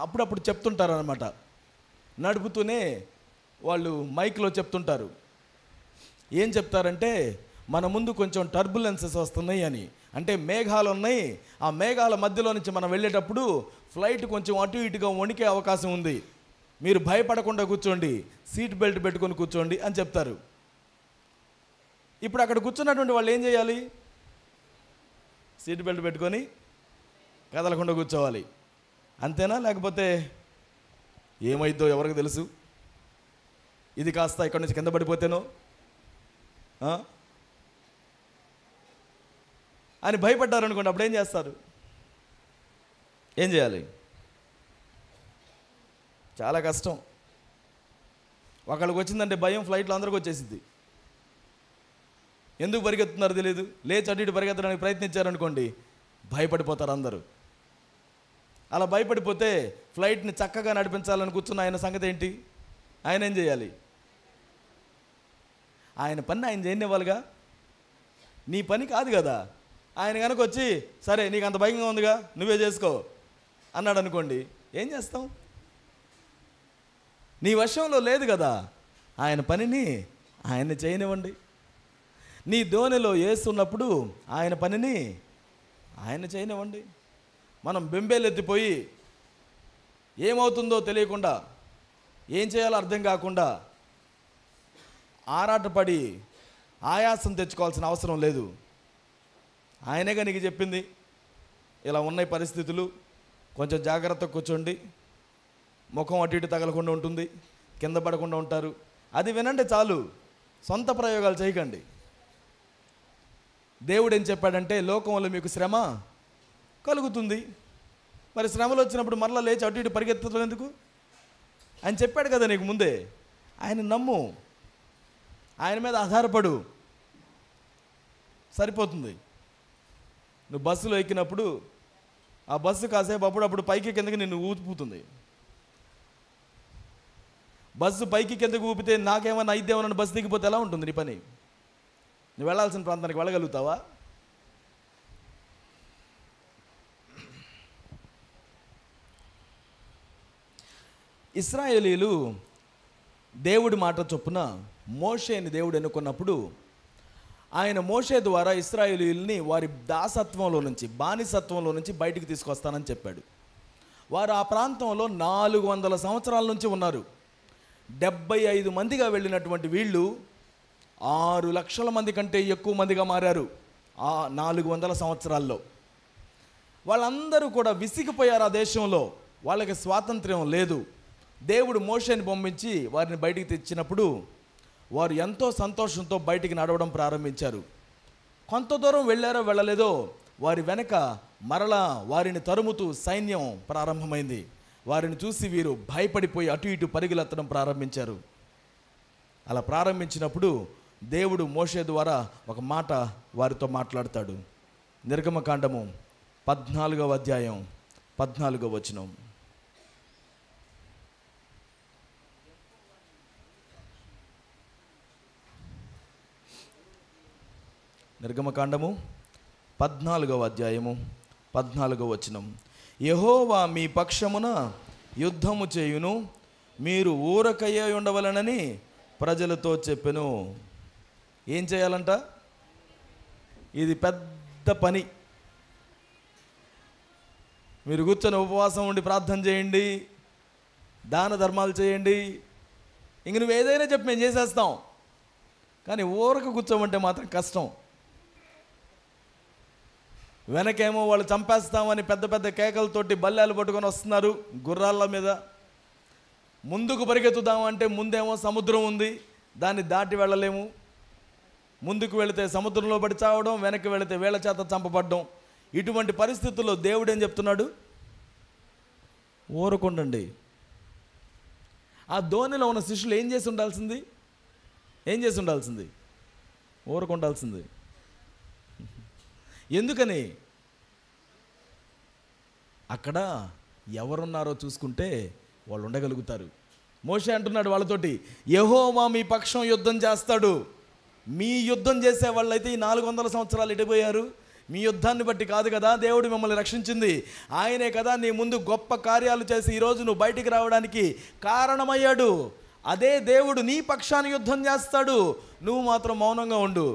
అప్పుడప్పుడు చెప్తుంటారు అన్నమాట. నడుపుతూనే వాళ్ళు మైక్లో చెప్తుంటారు. ఏం చెప్తారంటే, మన ముందు కొంచెం టర్బులెన్సెస్ వస్తున్నాయి అని. అంటే మేఘాలు ఉన్నాయి, ఆ మేఘాల మధ్యలో నుంచి మనం వెళ్ళేటప్పుడు ఫ్లైట్ కొంచెం అటు ఇటుగా వణికే అవకాశం ఉంది, మీరు భయపడకుండా కూర్చోండి, సీట్ బెల్ట్ పెట్టుకొని కూర్చోండి అని చెప్తారు. ఇప్పుడు అక్కడ కూర్చున్నటువంటి వాళ్ళు ఏం చేయాలి? సీట్ బెల్ట్ పెట్టుకొని కదలకుండా కూర్చోవాలి, అంతేనా? లేకపోతే ఏమైద్దో ఎవరికి తెలుసు, ఇది కాస్త ఇక్కడి నుంచి కింద పడిపోతేనో అని భయపడ్డారు అనుకోండి. అప్పుడు ఏం చేస్తారు? ఏం చేయాలి? చాలా కష్టం. ఒకళ్ళకి వచ్చిందంటే భయం ఫ్లైట్లో అందరికీ వచ్చేసింది. ఎందుకు పరిగెత్తున్నారో తెలియదు, లేచి అటు ఇటు పరిగెత్తడానికి ప్రయత్నించారనుకోండి, భయపడిపోతారు అందరూ. అలా భయపడిపోతే ఫ్లైట్ని చక్కగా నడిపించాలని కూర్చున్న ఆయన సంగతి ఏంటి? ఆయన ఏం చేయాలి? ఆయన పని ఆయన చేయనివ్వాలిగా, నీ పని కాదు కదా. ఆయన కనుక వచ్చి సరే నీకు అంత భయంగా ఉందిగా నువ్వే చేసుకో అన్నాడు అనుకోండి, ఏం చేస్తాం? నీ వశంలో లేదు కదా. ఆయన పనిని ఆయన చేయనివ్వండి. నీ దోణిలో యేసున్నప్పుడు ఆయన పనిని ఆయన చేయనివ్వండి. మనం బెంబేలెత్తిపోయి ఏమవుతుందో తెలియకుండా, ఏం చేయాలో అర్థం కాకుండా ఆరాటపడి ఆయాసం తెచ్చుకోవాల్సిన అవసరం లేదు. ఆయనేగా నీకు చెప్పింది, ఇలా ఉన్నాయి పరిస్థితులు, కొంచెం జాగ్రత్తగా కూర్చోండి, ముఖం అటు ఇటు తగలకుండా ఉంటుంది, కింద పడకుండా ఉంటారు, అది వినండి చాలు, సొంత ప్రయోగాలు చేయకండి. దేవుడు ఏం చెప్పాడంటే, లోకంలో మీకు శ్రమ కలుగుతుంది, మరి శ్రమలు వచ్చినప్పుడు మరలా లేచి అటు ఇటు పరిగెత్తడం ఎందుకు? ఆయన చెప్పాడు కదా నీకు ముందే. ఆయన నమ్ము, ఆయన మీద ఆధారపడు, సరిపోతుంది. నువ్వు బస్సులో ఎక్కినప్పుడు ఆ బస్సు కాసేపు అప్పుడు పైకి కిందకి నిన్ను ఊపుతుంది. బస్సు పైకి కిందకి ఊపితే నాకేమన్నా అయిద్దేమన్నా బస్సు దిగిపోతే ఎలా ఉంటుంది నీ పని? నువ్వు వెళ్ళాల్సిన ప్రాంతానికి వెళ్ళగలుగుతావా? ఇశ్రాయేలీలు దేవుడి మాట చొప్పున మోషేని దేవుడు ఎన్నుకున్నప్పుడు ఆయన మోషే ద్వారా ఇశ్రాయేలీయుల్ని వారి దాసత్వంలో నుంచి, బానిసత్వంలో నుంచి బయటికి తీసుకొస్తానని చెప్పాడు. వారు ఆ ప్రాంతంలో 400 సంవత్సరాల నుంచి ఉన్నారు. 75 మందిగా వెళ్ళినటువంటి వీళ్ళు 6 లక్షల మంది కంటే ఎక్కువ మందిగా మారారు ఆ 400 సంవత్సరాల్లో. వాళ్ళందరూ కూడా విసిగిపోయారు. ఆ దేశంలో వాళ్ళకి స్వాతంత్ర్యం లేదు. దేవుడు మోషేని పంపించి వారిని బయటికి తెచ్చినప్పుడు వారు ఎంతో సంతోషంతో బయటికి నడవడం ప్రారంభించారు. కొంత దూరం వెళ్ళారో వెళ్ళలేదో వారి వెనక మరలా వారిని తరుముతూ సైన్యం ప్రారంభమైంది. వారిని చూసి వీరు భయపడిపోయి అటు ఇటు పరుగులెత్తడం ప్రారంభించారు. అలా ప్రారంభించినప్పుడు దేవుడు మోషే ద్వారా ఒక మాట వారితో మాట్లాడతాడు. నిర్గమకాండము 14వ అధ్యాయం 14వ వచనం. నిర్గమకాండము 14వ అధ్యాయము 14వ వచనం. యెహోవా మీ పక్షమున యుద్ధము చేయును, మీరు ఊరకయ్యే ఉండవలనని ప్రజలతో చెప్పెను. ఏం చేయాలంట? ఇది పెద్ద పని. మీరు కూర్చొని ఉపవాసం ఉండి ప్రార్థన చేయండి, దాన ధర్మాలు చేయండి, ఇంక నువ్వు ఏదైనా చెప్పి మేము చేసేస్తాం, కానీ ఊరక కూర్చోమంటే మాత్రం కష్టం. వెనకేమో వాళ్ళు చంపేస్తామని పెద్ద పెద్ద కేకలతోటి బల్లాలు పట్టుకొని వస్తున్నారు గుర్రాల మీద. ముందుకు పరిగెత్తుదామంటే ముందేమో సముద్రం ఉంది, దాన్ని దాటి వెళ్ళలేము. ముందుకు వెళితే సముద్రంలో పడి చావడం, వెనక్కి వెళితే వేళ చేత చంపబడ్డం. ఇటువంటి పరిస్థితుల్లో దేవుడు ఏం చెప్తున్నాడు? ఊరకుండండి. ఆ ధోనిలో ఉన్న శిష్యులు ఏం చేసి ఉండాల్సింది? ఊరకుండాల్సింది. ఎందుకని? అక్కడ ఎవరున్నారో చూసుకుంటే వాళ్ళు ఉండగలుగుతారు. మోషే అంటున్నాడు వాళ్ళతోటి, యెహోవా మీ పక్షం యుద్ధం చేస్తాడు. మీ యుద్ధం చేసే వాళ్ళైతే ఈ 400 సంవత్సరాలు ఎడిపోయారు. మీ యుద్ధాన్ని బట్టి కాదు కదా దేవుడు మిమ్మల్ని రక్షించింది. ఆయనే కదా నీ ముందు గొప్ప కార్యాలు చేసి ఈరోజు నువ్వు బయటికి రావడానికి కారణమయ్యాడు. అదే దేవుడు నీ పక్షాన్ని యుద్ధం చేస్తాడు. నువ్వు మాత్రం మౌనంగా ఉండు.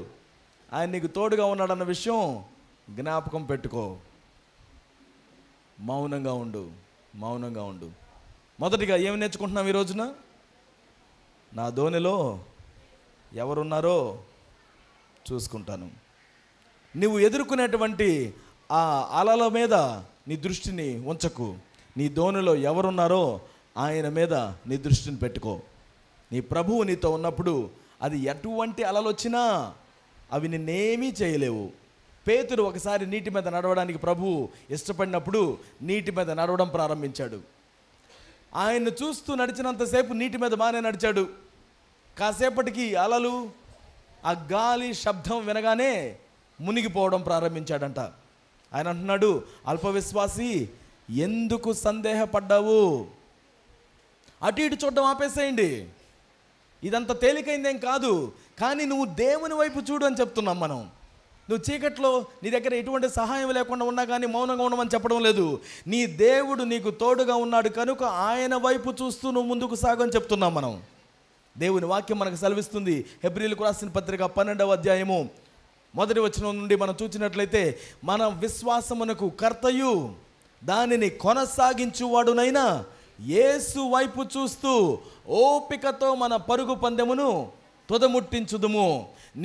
ఆయన నీకు తోడుగా ఉన్నాడన్న విషయం జ్ఞాపకం పెట్టుకో. మౌనంగా ఉండు. మొదటిగా ఏమి నేర్చుకుంటున్నాం ఈ రోజున? నా ధోనిలో ఎవరున్నారో చూసుకుంటాను. నువ్వు ఎదుర్కొనేటువంటి ఆ అలల మీద నీ దృష్టిని ఉంచకు. నీ ధోనిలో ఎవరున్నారో ఆయన మీద నీ దృష్టిని పెట్టుకో. నీ ప్రభువు నీతో ఉన్నప్పుడు అది ఎటువంటి అలలు వచ్చినా అవి నిన్నేమీ చేయలేవు. పేతురు ఒకసారి నీటి మీద నడవడానికి ప్రభువు ఇష్టపడినప్పుడు నీటి మీద నడవడం ప్రారంభించాడు. ఆయన్ని చూస్తూ నడిచినంతసేపు నీటి మీద బాగానే నడిచాడు. కాసేపటికి అలలు, ఆ గాలి శబ్దం వినగానే మునిగిపోవడం ప్రారంభించాడంట. ఆయన అంటున్నాడు, అల్పవిశ్వాసి ఎందుకు సందేహపడ్డావు? అటు ఇటు చూడడం ఆపేసేయండి. ఇదంత తేలికైందేం కాదు, కానీ నువ్వు దేవుని వైపు చూడు అని చెప్తున్నాం మనం. నువ్వు చీకట్లో నీ దగ్గర ఎటువంటి సహాయం లేకుండా ఉన్నా కానీ మౌనంగా ఉండమని చెప్పడం లేదు. నీ దేవుడు నీకు తోడుగా ఉన్నాడు కనుక ఆయన వైపు చూస్తూ నువ్వు ముందుకు సాగని చెప్తున్నాం మనం. దేవుని వాక్యం మనకు సెలవిస్తుంది. హెబ్రీయులకు రాసిన పత్రిక 12వ అధ్యాయము 1వ వచనం నుండి మనం చూసినట్లయితే, మన విశ్వాసమునకు కర్తయు దానిని కొనసాగించువాడునైనా యేసు వైపు చూస్తూ ఓపికతో మన పరుగు పందెమును తుదముట్టించుదుము.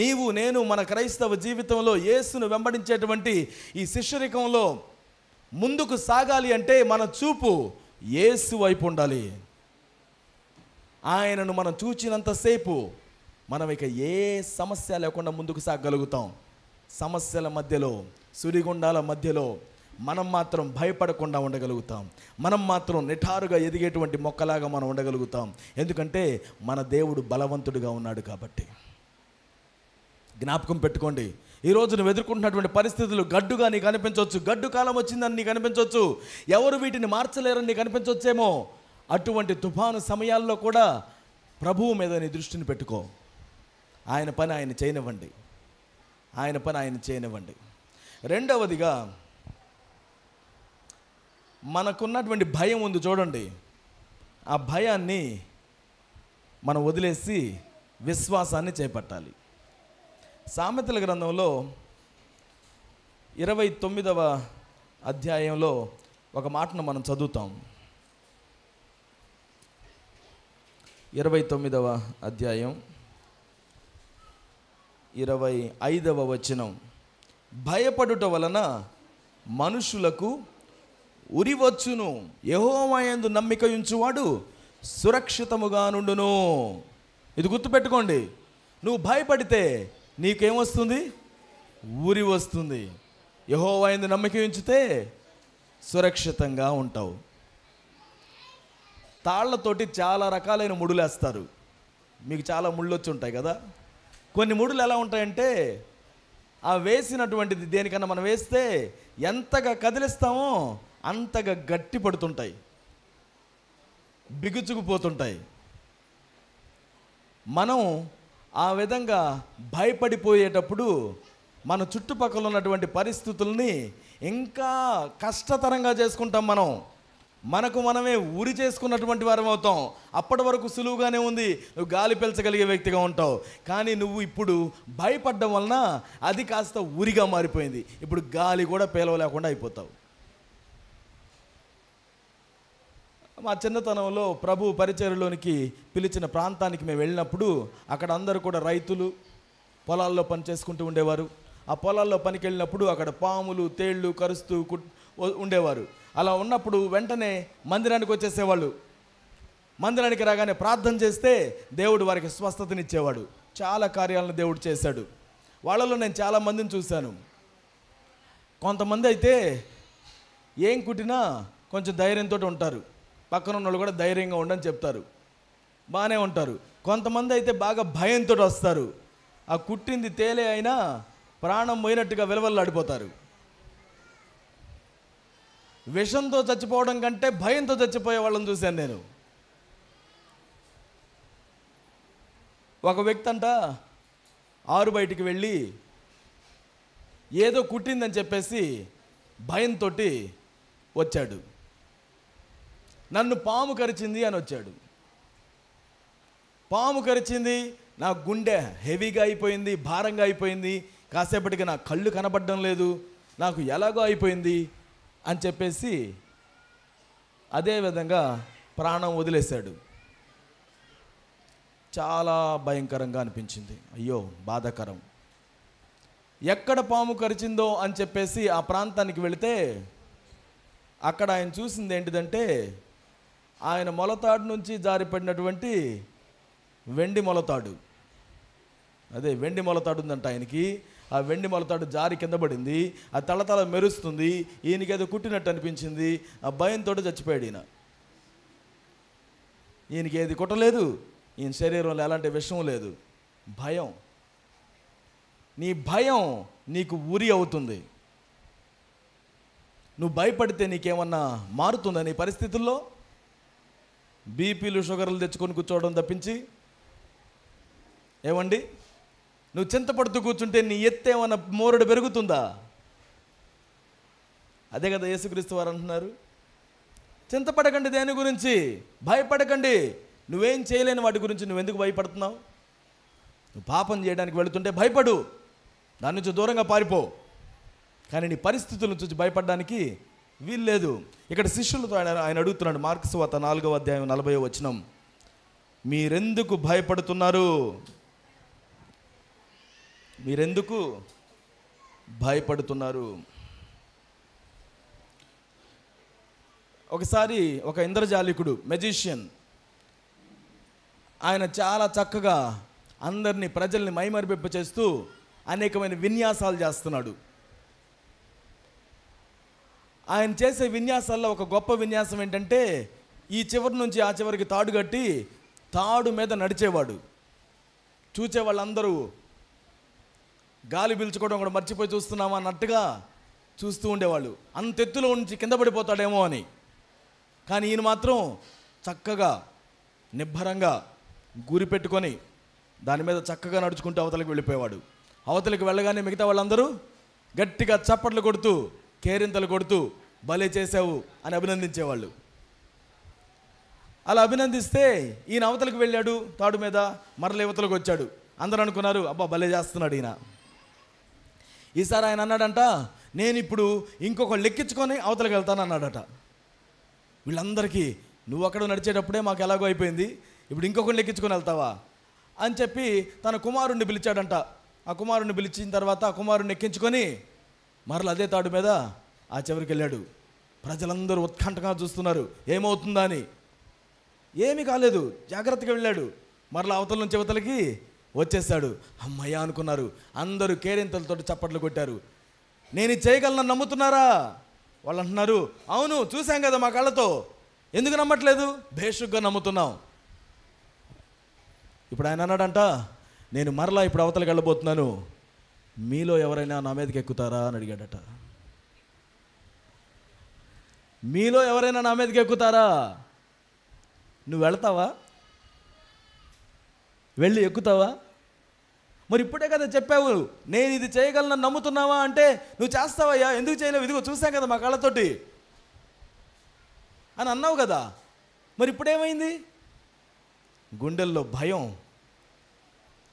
నీవు నేను మన క్రైస్తవ జీవితంలో యేసును వెంబడించేటువంటి ఈ శిష్యరికంలో ముందుకు సాగాలి అంటే మన చూపు యేసు వైపు ఉండాలి. ఆయనను మనం చూచినంతసేపు మనం ఇక ఏ సమస్య లేకుండా ముందుకు సాగలుగుతాం. సమస్యల మధ్యలో, సుడిగుండాల మధ్యలో మనం మాత్రం భయపడకుండా ఉండగలుగుతాం. మనం మాత్రం నిఠారుగా ఎదిగేటువంటి మొక్కలాగా మనం ఉండగలుగుతాం. ఎందుకంటే మన దేవుడు బలవంతుడిగా ఉన్నాడు కాబట్టి. జ్ఞాపకం పెట్టుకోండి, ఈరోజు నువ్వు ఎదుర్కొంటున్నటువంటి పరిస్థితులు గడ్డుగా నీకు అనిపించవచ్చు, గడ్డు కాలం వచ్చిందని నీకు అనిపించవచ్చు, ఎవరు వీటిని మార్చలేరని నీకు అనిపించవచ్చేమో. అటువంటి తుఫాను సమయాల్లో కూడా ప్రభువు మీద నీ దృష్టిని పెట్టుకో. ఆయన పని ఆయన చేయనివ్వండి. రెండవదిగా మనకున్నటువంటి భయం ఉంది చూడండి. ఆ భయాన్ని మనం వదిలేసి విశ్వాసాన్ని చేపట్టాలి. సామెతల గ్రంథంలో 29వ అధ్యాయంలో ఒక మాటను మనం చదువుతాం. 29వ అధ్యాయం 25వ వచనం. భయపడుట వలన మనుషులకు ఉరివచ్చును, యెహోవా యందు నమ్మిక ఉంచువాడు సురక్షితముగా నుండును. ఇది గుర్తుపెట్టుకోండి. నువ్వు భయపడితే నీకేమొస్తుంది? ఉరి వస్తుంది. యెహోవా యందు నమ్మిక ఉంచితే సురక్షితంగా ఉంటావు. తాళ్లతోటి చాలా రకాలైన ముడులేస్తారు. మీకు చాలా ముళ్ళు వచ్చి ఉంటాయి కదా. కొన్ని ముడులు ఎలా ఉంటాయంటే, ఆ వేసినటువంటిది దేనికన్నా మనం వేస్తే ఎంతగా కదిలిస్తామో అంతగా గట్టి పడుతుంటాయి, బిగుచుకుపోతుంటాయి. మనం ఆ విధంగా భయపడిపోయేటప్పుడు మన చుట్టుపక్కల ఉన్నటువంటి పరిస్థితుల్ని ఇంకా కష్టతరంగా చేసుకుంటాం. మనకు మనమే ఉరి చేసుకున్నటువంటి వారం అవుతాం. అప్పటి వరకు సులువుగానే ఉంది, నువ్వు గాలి పీల్చగలిగే వ్యక్తిగా ఉంటావు. కానీ నువ్వు ఇప్పుడు భయపడడం వలన అది కాస్త ఉరిగా మారిపోయింది. ఇప్పుడు గాలి కూడా పీలవలేకుండా అయిపోతావు. మా చిన్నతనంలో ప్రభు పరిచర్యలోనికి పిలిచిన ప్రాంతానికి మేము వెళ్ళినప్పుడు అక్కడ అందరూ కూడా రైతులు పొలాల్లో పని చేసుకుంటూ ఉండేవారు. ఆ పొలాల్లో పనికి వెళ్ళినప్పుడు అక్కడ పాములు, తేళ్ళు కరుస్తూ ఉండేవారు. అలా ఉన్నప్పుడు వెంటనే మందిరానికి వచ్చేసేవాళ్ళు. మందిరానికి రాగానే ప్రార్థన చేస్తే దేవుడు వారికి స్వస్థతనిచ్చేవాడు. చాలా కార్యాలను దేవుడు చేశాడు. వాళ్ళలో నేను చాలామందిని చూశాను. కొంతమంది అయితే ఏం కుట్టినా కొంచెం ధైర్యంతో ఉంటారు. పక్కన ఉన్న వాళ్ళు కూడా ధైర్యంగా ఉండని చెప్తారు, బాగానే ఉంటారు. కొంతమంది అయితే బాగా భయంతో వస్తారు. ఆ కుట్టింది తేలే అయినా ప్రాణం పోయినట్టుగా విలవల్లాడిపోతారు. విషంతో చచ్చిపోవడం కంటే భయంతో చచ్చిపోయే వాళ్ళని చూశాను నేను. ఒక వ్యక్తి అంట ఆరు బయటికి వెళ్ళి ఏదో కుట్టిందని చెప్పేసి భయంతో వచ్చాడు. నన్ను పాము కరిచింది అని వచ్చాడు. పాము కరిచింది, నా గుండె హెవీగా అయిపోయింది, భారంగా అయిపోయింది, కాసేపటికి నా కళ్ళు కనబడడం లేదు, నాకు ఎలాగో అయిపోయింది అని చెప్పేసి అదేవిధంగా ప్రాణం వదిలేశాడు. చాలా భయంకరంగా అనిపించింది. అయ్యో బాధాకరం. ఎక్కడ పాము కరిచిందో అని చెప్పేసి ఆ ప్రాంతానికి వెళితే అక్కడ ఆయన చూసింది ఏంటిదంటే, ఆయన మొలతాడు నుంచి జారిపడినటువంటి వెండి మొలతాడు. అదే వెండి మొలతాడు ఉందంట ఆయనకి. ఆ వెండి మొలతాడు జారి కింద పడింది. ఆ తళతళ మెరుస్తుంది. ఈయనకి ఏదో కుట్టినట్టు అనిపించింది. ఆ భయంతో చచ్చిపోయాడు ఈయన. ఈయనకి ఏది కుట్టలేదు, ఈయన శరీరంలో ఎలాంటి విషం లేదు. భయం. నీ భయం నీకు ఉరి అవుతుంది. నువ్వు భయపడితే నీకేమన్నా మారుతుందా నీ పరిస్థితుల్లో? బీపీలు షుగర్లు తెచ్చుకొని కూర్చోవడం తప్పించి ఏమండి, నువ్వు చింతపడుతూ కూర్చుంటే నీ ఎత్తు ఏమన్నా మోరుడు పెరుగుతుందా? అదే కదా యేసుక్రీస్తు వారు అంటున్నారు, చింతపడకండి దేని గురించి, భయపడకండి. నువ్వేం చేయలేని వాటి గురించి నువ్వెందుకు భయపడుతున్నావు? నువ్వు పాపం చేయడానికి వెళుతుంటే భయపడు, దాని నుంచి దూరంగా పారిపో. కానీ నీ పరిస్థితులను చూసి భయపడడానికి వీల్లేదు. ఇక్కడ శిష్యులతో ఆయన అడుగుతున్నాడు. మార్కు సువార్త 4వ అధ్యాయం 40వ వచనం. మీరెందుకు భయపడుతున్నారు? మీరెందుకు భయపడుతున్నారు? ఒకసారి ఒక ఇంద్రజాలికుడు, మెజిషియన్, ఆయన చాలా చక్కగా అందరినీ ప్రజల్ని మైమరిపింప చేస్తూ అనేకమైన విన్యాసాలు చేస్తున్నాడు. ఆయన చేసే విన్యాసాల్లో ఒక గొప్ప విన్యాసం ఏంటంటే, ఈ చివరి నుంచి ఆ చివరికి తాడు కట్టి తాడు మీద నడిచేవాడు. చూసే వాళ్ళందరూ గాలి పీల్చుకోవడం కూడా మర్చిపోయి చూస్తున్నామా అన్నట్టుగా చూస్తూ ఉండేవాళ్ళు. అంత ఎత్తులో నుంచి కింద పడిపోతాడేమో అని. కానీ ఈయన మాత్రం చక్కగా నిబ్బరంగా గురి పెట్టుకొని దాని మీద చక్కగా నడుచుకుంటూ అవతలకి వెళ్ళిపోయేవాడు. అవతలకి వెళ్ళగానే మిగతా వాళ్ళందరూ గట్టిగా చప్పట్లు కొడుతూ కేరింతలు కొడుతూ భలే చేసావు అని అభినందించేవాళ్ళు. అలా అభినందిస్తే ఈయన అవతలకు వెళ్ళాడు తాడు మీద, మరల యువతలకు వచ్చాడు. అందరూ అనుకున్నారు అబ్బా భలే చేస్తున్నాడు ఈయన. ఈసారి ఆయన అన్నాడంట, నేను ఇప్పుడు ఇంకొకళ్ళు ఎక్కించుకొని అవతలకు వెళ్తాను అన్నాడట. వీళ్ళందరికీ నువ్వు అక్కడ నడిచేటప్పుడే మాకు ఎలాగో అయిపోయింది, ఇప్పుడు ఇంకొకళ్ళు ఎక్కించుకొని వెళ్తావా అని చెప్పి తన కుమారుణ్ణి పిలిచాడంట. ఆ కుమారుణ్ణి పిలిచిన తర్వాత ఆ కుమారుణ్ణి ఎక్కించుకొని మరల అదే తాడు మీద ఆ చివరికి వెళ్ళాడు. ప్రజలందరూ ఉత్కంఠగా చూస్తున్నారు ఏమవుతుందా అని. ఏమీ కాలేదు, జాగ్రత్తగా వెళ్ళాడు. మరలా అవతల నుంచి అవతలకి వచ్చేసాడు. అమ్మయ్య అనుకున్నారు. అందరూ కేరింతలతో చప్పట్లు కొట్టారు. నేను ఇది చేయగలను నమ్ముతున్నారా? వాళ్ళు అంటున్నారు అవును చూసాం కదా మా కళ్ళతో, ఎందుకు నమ్మట్లేదు? భేషుగ్గా నమ్ముతున్నాం. ఇప్పుడు ఆయన అన్నాడంట, నేను మరలా ఇప్పుడు అవతలకి వెళ్ళబోతున్నాను, మీలో ఎవరైనా నా మీదకి ఎక్కుతారా అని అడిగాడట. మీలో ఎవరైనా నా మీదకి ఎక్కుతారా? నువ్వు వెళ్తావా? వెళ్ళి ఎక్కుతావా? మరి ఇప్పుడే కదా చెప్పావు నేను ఇది చేయగలను నమ్ముతున్నావా అంటే నువ్వు చేస్తావయ్యా, ఎందుకు చేయలేవు? ఇదిగో చూసాం కదా మా కళ్ళతోటి అని అన్నావు కదా, మరి ఇప్పుడేమైంది? గుండెల్లో భయం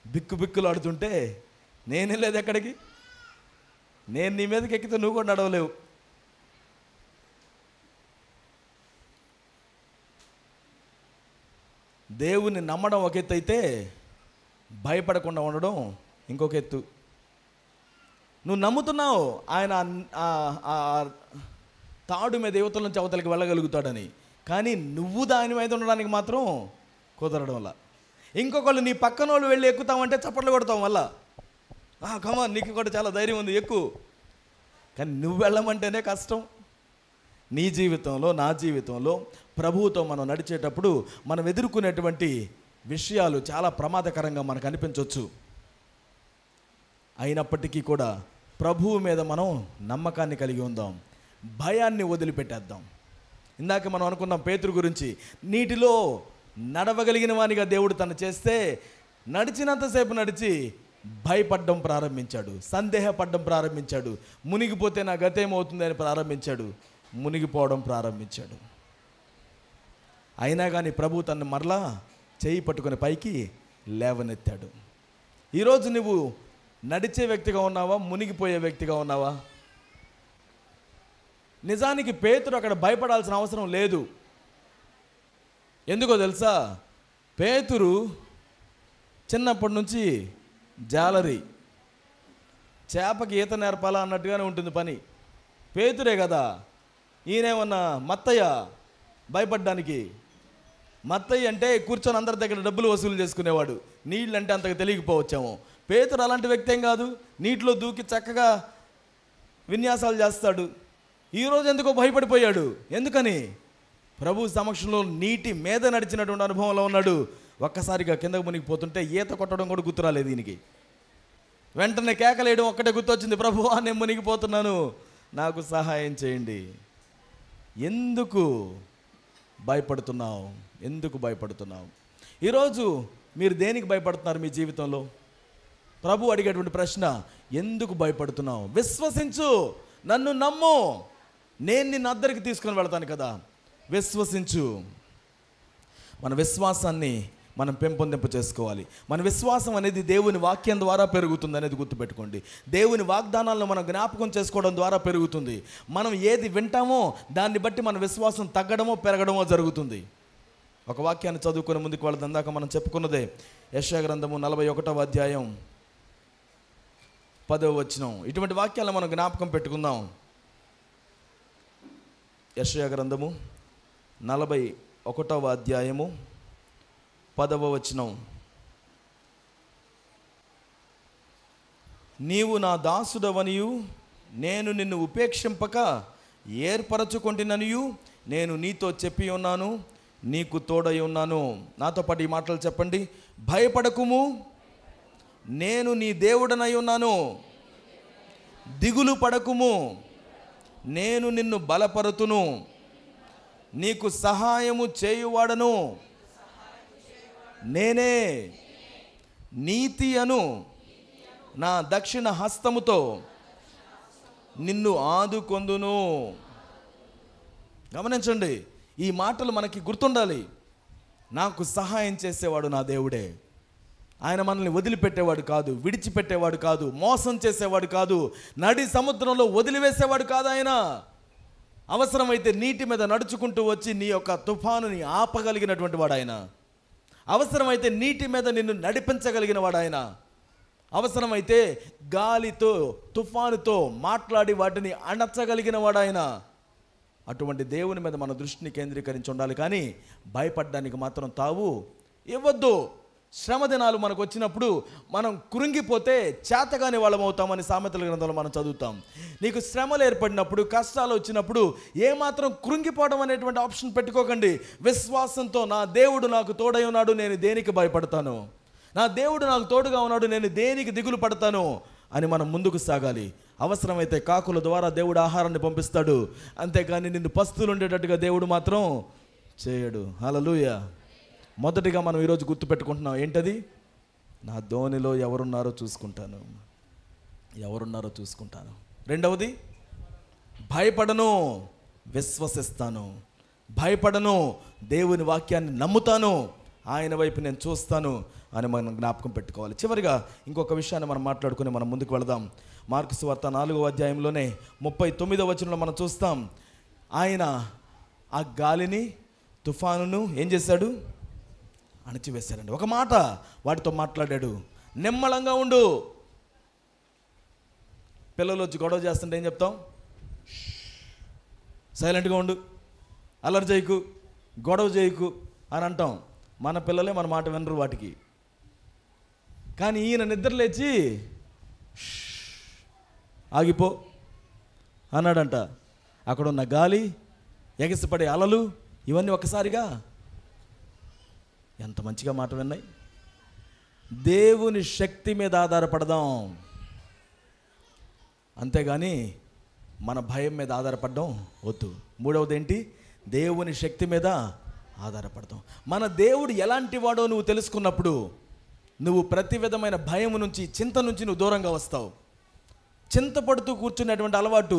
బిక్కు బిక్కులు ఆడుతుంటే నేనే లేదు ఎక్కడికి, నేను నీ మీదకి ఎక్కితే నువ్వు కూడా నడవలేవు. దేవుని నమ్మడం ఒక ఎత్తు అయితే భయపడకుండా ఉండడం ఇంకొక ఎత్తు. నువ్వు నమ్ముతున్నావు ఆయన తాడు మీద యువతల నుంచి అవతలకి వెళ్ళగలుగుతాడని, కానీ నువ్వు దాని మీద ఉండడానికి మాత్రం కుదరడం వల్ల. ఇంకొకళ్ళు నీ పక్కన వాళ్ళు వెళ్ళి ఎక్కుతామంటే చప్పట్లు కొడతాం వల్ల, కమాన్ నీకు కూడా చాలా ధైర్యం ఉంది ఎక్కువ, కానీ నువ్వు వెళ్ళమంటేనే కష్టం. నీ జీవితంలో నా జీవితంలో ప్రభువుతో మనం నడిచేటప్పుడు మనం ఎదుర్కొనేటువంటి విషయాలు చాలా ప్రమాదకరంగా మనకు అనిపించవచ్చు. అయినప్పటికీ కూడా ప్రభువు మీద మనం నమ్మకాన్ని కలిగి ఉందాం, భయాన్ని వదిలిపెట్టేద్దాం. ఇందాక మనం అనుకున్నాం పేతురు గురించి, నీటిలో నడవగలిగిన వానిగా దేవుడు తను చేస్తే నడిచినంతసేపు నడిచి భయపడడం ప్రారంభించాడు, సందేహపడడం ప్రారంభించాడు, మునిగిపోతే నా గతేమవుతుంది అని ప్రారంభించాడు, మునిగిపోవడం ప్రారంభించాడు. అయినా కానీ ప్రభు తను మరలా చేయి పట్టుకుని పైకి లేవనెత్తాడు. ఈరోజు నువ్వు నడిచే వ్యక్తిగా ఉన్నావా, మునిగిపోయే వ్యక్తిగా ఉన్నావా? నిజానికి పేతురు అక్కడ భయపడాల్సిన అవసరం లేదు. ఎందుకో తెలుసా? పేతురు చిన్నప్పటి నుంచి జాలరి, చేపకి ఈత నేర్పాలా అన్నట్టుగానే ఉంటుంది పని. పేతురే కదా, ఈయనేమన్నా మత్తయ్య భయపడ్డానికి? మత్తయ్య అంటే కూర్చొని అందరి దగ్గర డబ్బులు వసూలు చేసుకునేవాడు, నీళ్ళంటే అంతగా తెలియకపోవచ్చాము. పేతురు అలాంటి వ్యక్తి ఏం కాదు, నీటిలో దూకి చక్కగా విన్యాసాలు చేస్తాడు. ఈరోజు ఎందుకో భయపడిపోయాడు. ఎందుకని? ప్రభు సమక్షంలో నీటి మీద నడిచినటువంటి అనుభవంలో ఉన్నాడు. ఒక్కసారిగా కిందకు మునిగిపోతుంటే ఈత కొట్టడం కూడా గుర్తురాలేదు దీనికి. వెంటనే కేకలేయడం ఒక్కటే గుర్తొచ్చింది, ప్రభువా నేను మునిగిపోతున్నాను, నాకు సహాయం చేయండి. ఎందుకు భయపడుతున్నావు? ఎందుకు భయపడుతున్నావు? ఈరోజు మీరు దేనికి భయపడుతున్నారు మీ జీవితంలో? ప్రభు అడిగేటువంటి ప్రశ్న, ఎందుకు భయపడుతున్నావు? విశ్వసించు, నన్ను నమ్ము, నేను నిన్ను అద్దరికి తీసుకొని వెళ్తాను కదా. విశ్వసించు. మన విశ్వాసాన్ని మనం పెంపొందింప చేసుకోవాలి. మన విశ్వాసం అనేది దేవుని వాక్యం ద్వారా పెరుగుతుంది అనేది గుర్తుపెట్టుకోండి. దేవుని వాగ్దానాలను మనం జ్ఞాపకం చేసుకోవడం ద్వారా పెరుగుతుంది. మనం ఏది వింటామో దాన్ని బట్టి మన విశ్వాసం తగ్గడమో పెరగడమో జరుగుతుంది. ఒక వాక్యాన్ని చదువుకునే ముందుకు వెళ్దాం. ఇందాక మనం చెప్పుకున్నదే యెషయా గ్రంథము 41వ అధ్యాయం 10వ వచనం. ఇటువంటి వాక్యాలను మనం జ్ఞాపకం పెట్టుకుందాం. యెషయా గ్రంథము 41వ అధ్యాయము 10వ వచనం. నీవు నా దాసుడవనియు నేను నిన్ను ఉపేక్షింపక ఏర్పరచుకొంటిననియు నేను నీతో చెప్పి ఉన్నాను, నీకు తోడై ఉన్నాను. నాతో పాటు ఈ మాటలు చెప్పండి. భయపడకుము, నేను నీ దేవుడనై ఉన్నాను. దిగులు పడకుము, నేను నిన్ను బలపరుతును. నీకు సహాయము చేయువాడను నేనే. నీతి అను నా దక్షిణ హస్తముతో నిన్ను ఆదుకొందును. గమనించండి, ఈ మాటలు మనకి గుర్తుండాలి. నాకు సహాయం చేసేవాడు నా దేవుడే. ఆయన మనల్ని వదిలిపెట్టేవాడు కాదు, విడిచిపెట్టేవాడు కాదు, మోసం చేసేవాడు కాదు, నడి సముద్రంలో వదిలివేసేవాడు కాదు. ఆయన అవసరమైతే నీటి మీద నడుచుకుంటూ వచ్చి నీ యొక్క తుఫానుని ఆపగలిగినటువంటి వాడు ఆయన. అవసరమైతే నీటి మీద నిన్ను నడిపించగలిగిన వాడు ఆయన. అవసరమైతే గాలితో తుఫానుతో మాట్లాడి వాటిని అణచగలిగిన వాడు ఆయన. అటువంటి దేవుని మీద మన దృష్టిని కేంద్రీకరించి ఉండాలి, కానీ భయపడడానికి మాత్రం తావు ఇవ్వద్దు. శ్రమ దినాలు మనకు వచ్చినప్పుడు మనం కృంగిపోతే చేతగాని వాళ్ళం అవుతామని సామెతల గ్రంథంలో మనం చదువుతాం. నీకు శ్రమలు ఏర్పడినప్పుడు, కష్టాలు వచ్చినప్పుడు ఏమాత్రం కృంగిపోవడం అనేటువంటి ఆప్షన్ పెట్టుకోకండి. విశ్వాసంతో నా దేవుడు నాకు తోడై ఉన్నాడు, నేను దేనికి భయపడతాను, నా దేవుడు నాకు తోడుగా ఉన్నాడు, నేను దేనికి దిగులు పడతాను అని మనం ముందుకు సాగాలి. అవసరమైతే కాకుల ద్వారా దేవుడు ఆహారాన్ని పంపిస్తాడు, అంతేకాని నిన్ను పస్తులు ఉండేటట్టుగా దేవుడు మాత్రం చేయడు. హల్లెలూయా. మొదటిగా మనం ఈరోజు గుర్తుపెట్టుకుంటున్నాం ఏంటది? నా ధోనిలో ఎవరున్నారో చూసుకుంటాను, ఎవరున్నారో చూసుకుంటాను. రెండవది, భయపడను, విశ్వసిస్తాను. భయపడను, దేవుని వాక్యాన్ని నమ్ముతాను, ఆయన వైపు నేను చూస్తాను అని మనం జ్ఞాపకం పెట్టుకోవాలి. చివరిగా ఇంకొక విషయాన్ని మనం మాట్లాడుకుని మనం ముందుకు వెళదాం. మార్కు సువార్త 4వ అధ్యాయంలోనే 39వ వచనంలో మనం చూస్తాం. ఆయన ఆ గాలిని తుఫానును ఏం చేశాడు? అణచివేశాడండి. ఒక మాట వాటితో మాట్లాడాడు, నిమ్మళంగా ఉండు. పిల్లలు వచ్చి గొడవ చేస్తుంటే ఏం చెప్తాం? సైలెంట్గా ఉండు, అల్లరి చేయకు, గొడవ చేయకు అని అంటాం. మన పిల్లలే మన మాట వినరు వాటికి. కానీ ఈయన నిద్ర లేచి ఆగిపో అన్నాడంట. అక్కడ ఉన్న గాలి, ఎగసిపడే అలలు, ఇవన్నీ ఒక్కసారిగా ఎంత మంచిగా మాట విన్నాయి. దేవుని శక్తి మీద ఆధారపడదాం, అంతేగాని మన భయం మీద ఆధారపడడం వద్దు. మూడవది ఏంటి? దేవుని శక్తి మీద ఆధారపడదాం. మన దేవుడు ఎలాంటి వాడో నువ్వు తెలుసుకున్నప్పుడు నువ్వు ప్రతి విధమైన భయం నుంచి, చింత నుంచి నువ్వు దూరంగా వస్తావు. చింతపడుతూ కూర్చునేటువంటి అలవాటు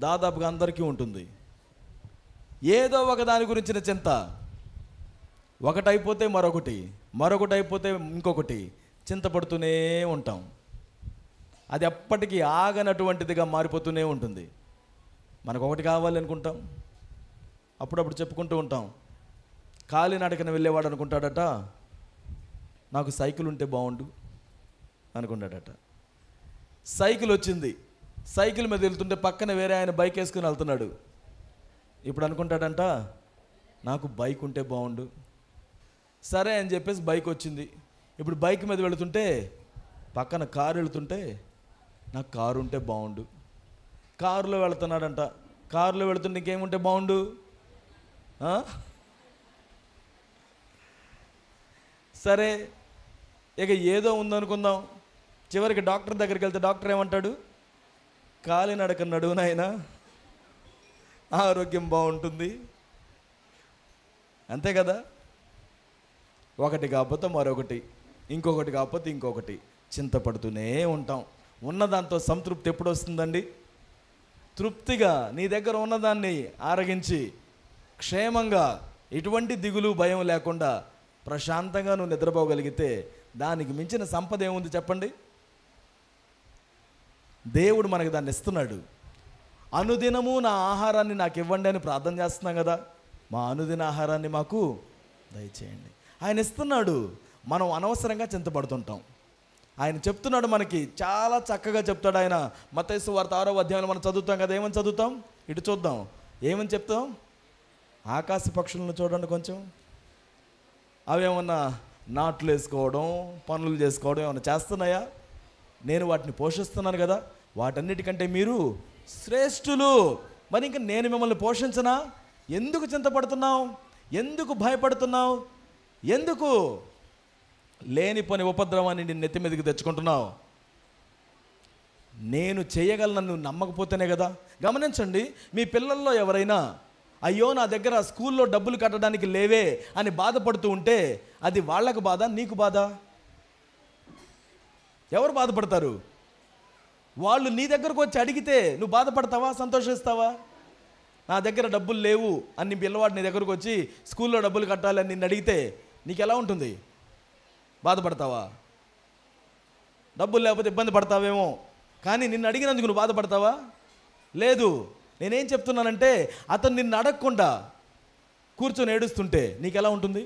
దాదాపుగా అందరికీ ఉంటుంది. ఏదో ఒక దాని గురించిన చింత, ఒకటైపోతే మరొకటి, మరొకటి అయిపోతే ఇంకొకటి, చింతపడుతూనే ఉంటాం. అది ఎప్పటికీ ఆగనటువంటిదిగా మారిపోతూనే ఉంటుంది. మనకు ఒకటి కావాలి అనుకుంటాం, అప్పుడప్పుడు చెప్పుకుంటూ ఉంటాం. కాలినడకన వెళ్ళేవాడు అనుకుంటాడట, నాకు సైకిల్ ఉంటే బాగుండు అనుకుంటాడట. సైకిల్ వచ్చింది, సైకిల్ మీద వెళ్తుంటే పక్కన వేరే ఆయన బైక్ వేసుకుని వెళ్తున్నాడు. ఇప్పుడు అనుకుంటాడంట, నాకు బైక్ ఉంటే బాగుండు. సరే అని చెప్పేసి బైక్ వచ్చింది. ఇప్పుడు బైక్ మీద వెళుతుంటే పక్కన కారు వెళుతుంటే నాకు కారు ఉంటే బాగుండు. కారులో వెళుతున్నాడంట, కారులో వెళుతుంటే ఇంకేముంటే బాగుండు? సరే ఇక ఏదో ఉందనుకుందాం. చివరికి డాక్టర్ దగ్గరికి వెళ్తే డాక్టర్ ఏమంటాడు? కాలినడక నడువునైనా ఆరోగ్యం బాగుంటుంది. అంతే కదా? ఒకటి కాకపోతే మరొకటి, ఇంకొకటి కాకపోతే ఇంకొకటి, చింతపడుతూనే ఉంటాం. ఉన్నదాంతో సంతృప్తి ఎప్పుడు వస్తుందండి? తృప్తిగా నీ దగ్గర ఉన్నదాన్ని ఆరగించి క్షేమంగా, ఎటువంటి దిగులు భయం లేకుండా ప్రశాంతంగా నువ్వు నిద్రపోగలిగితే దానికి మించిన సంపద ఏముంది చెప్పండి? దేవుడు మనకి దాన్ని ఇస్తున్నాడు. అనుదినము నా ఆహారాన్ని నాకు ఇవ్వండి అని ప్రార్థన చేస్తున్నాం కదా. మా అనుదిన ఆహారాన్ని మాకు దయచేయండి. ఆయన ఇస్తున్నాడు, మనం అనవసరంగా చింతపడుతుంటాం. ఆయన చెప్తున్నాడు, మనకి చాలా చక్కగా చెప్తాడు ఆయన. మత్తయి సువార్త 6వ అధ్యాయంలో మనం చదువుతాం కదా. ఏమని చదువుతాం? ఇటు చూద్దాం. ఏమని చెప్తాం? ఆకాశ పక్షులను చూడండి కొంచెం. అవేమన్నా నాట్లు వేసుకోవడం, పనులు చేసుకోవడం ఏమన్నా చేస్తున్నాయా? నేను వాటిని పోషిస్తున్నాను కదా. వాటన్నిటికంటే మీరు శ్రేష్ఠులు. మరి ఇంకా నేను మిమ్మల్ని పోషించనా? ఎందుకు చింతపడుతున్నావు? ఎందుకు భయపడుతున్నావు? ఎందుకు లేని పని ఉపద్రవాన్ని నేను నెత్తి మీదకి తెచ్చుకుంటున్నావు? నేను చేయగలను నువ్వు నమ్మకపోతేనే కదా. గమనించండి, మీ పిల్లల్లో ఎవరైనా అయ్యో నా దగ్గర స్కూల్లో డబ్బులు కట్టడానికి లేవే అని బాధపడుతూ ఉంటే అది వాళ్ళకు బాధ, నీకు బాధ? ఎవరు బాధపడతారు? వాళ్ళు నీ దగ్గరకు వచ్చి అడిగితే నువ్వు బాధపడతావా, సంతోషిస్తావా? నా దగ్గర డబ్బులు లేవు అని పిల్లవాడు నీ దగ్గరకు వచ్చి స్కూల్లో డబ్బులు కట్టాలని నిన్ను అడిగితే నీకు ఎలా ఉంటుంది? బాధపడతావా? డబ్బులు లేకపోతే ఇబ్బంది పడతావేమో, కానీ నిన్ను అడిగినందుకు నువ్వు బాధపడతావా? లేదు. నేనేం చెప్తున్నానంటే, అతను నిన్ను అడగకుండా కూర్చొని ఏడుస్తుంటే నీకు ఎలా ఉంటుంది?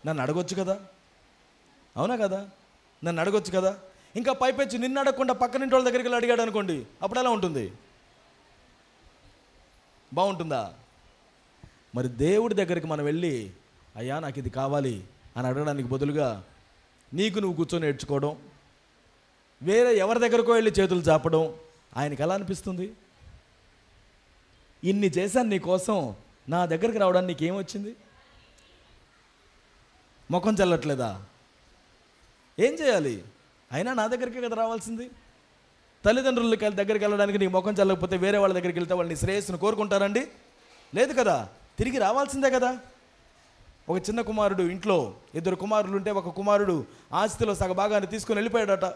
నన్ను అడగొచ్చు కదా, అవునా కదా? నన్ను అడగొచ్చు కదా. ఇంకా పైపెచ్చి నిన్ను అడగకుండా పక్కనింటి వాళ్ళ దగ్గరికి వెళ్ళి అడిగాడు అనుకోండి, అప్పుడు ఎలా ఉంటుంది? బాగుంటుందా? మరి దేవుడి దగ్గరికి మనం వెళ్ళి, అయ్యా నాకు ఇది కావాలి అని అడగడానికి బదులుగా నీకు నువ్వు కూర్చొని ఏడ్చుకోవడం, వేరే ఎవరి దగ్గరకో వెళ్ళి చేతులు చాపడం ఆయనకి ఎలా అనిపిస్తుంది? ఇన్ని చేశాను నీ కోసం, నా దగ్గరికి రావడానికి నీకేమొచ్చింది? ముఖం చల్లట్లేదా? ఏం చేయాలి? అయినా నా దగ్గరికి కదా రావాల్సింది. తల్లిదండ్రుల దగ్గరికి వెళ్ళడానికి నీకు ముఖం చల్లకపోతే వేరే వాళ్ళ దగ్గరికి వెళ్తే వాళ్ళని శ్రేయస్సును కోరుకుంటారండి? లేదు కదా. తిరిగి రావాల్సిందే కదా. ఒక చిన్న కుమారుడు ఇంట్లో 2 కుమారులు ఉంటే, ఒక కుమారుడు ఆస్తిలో సగభాగాన్ని తీసుకొని వెళ్ళిపోయాడట.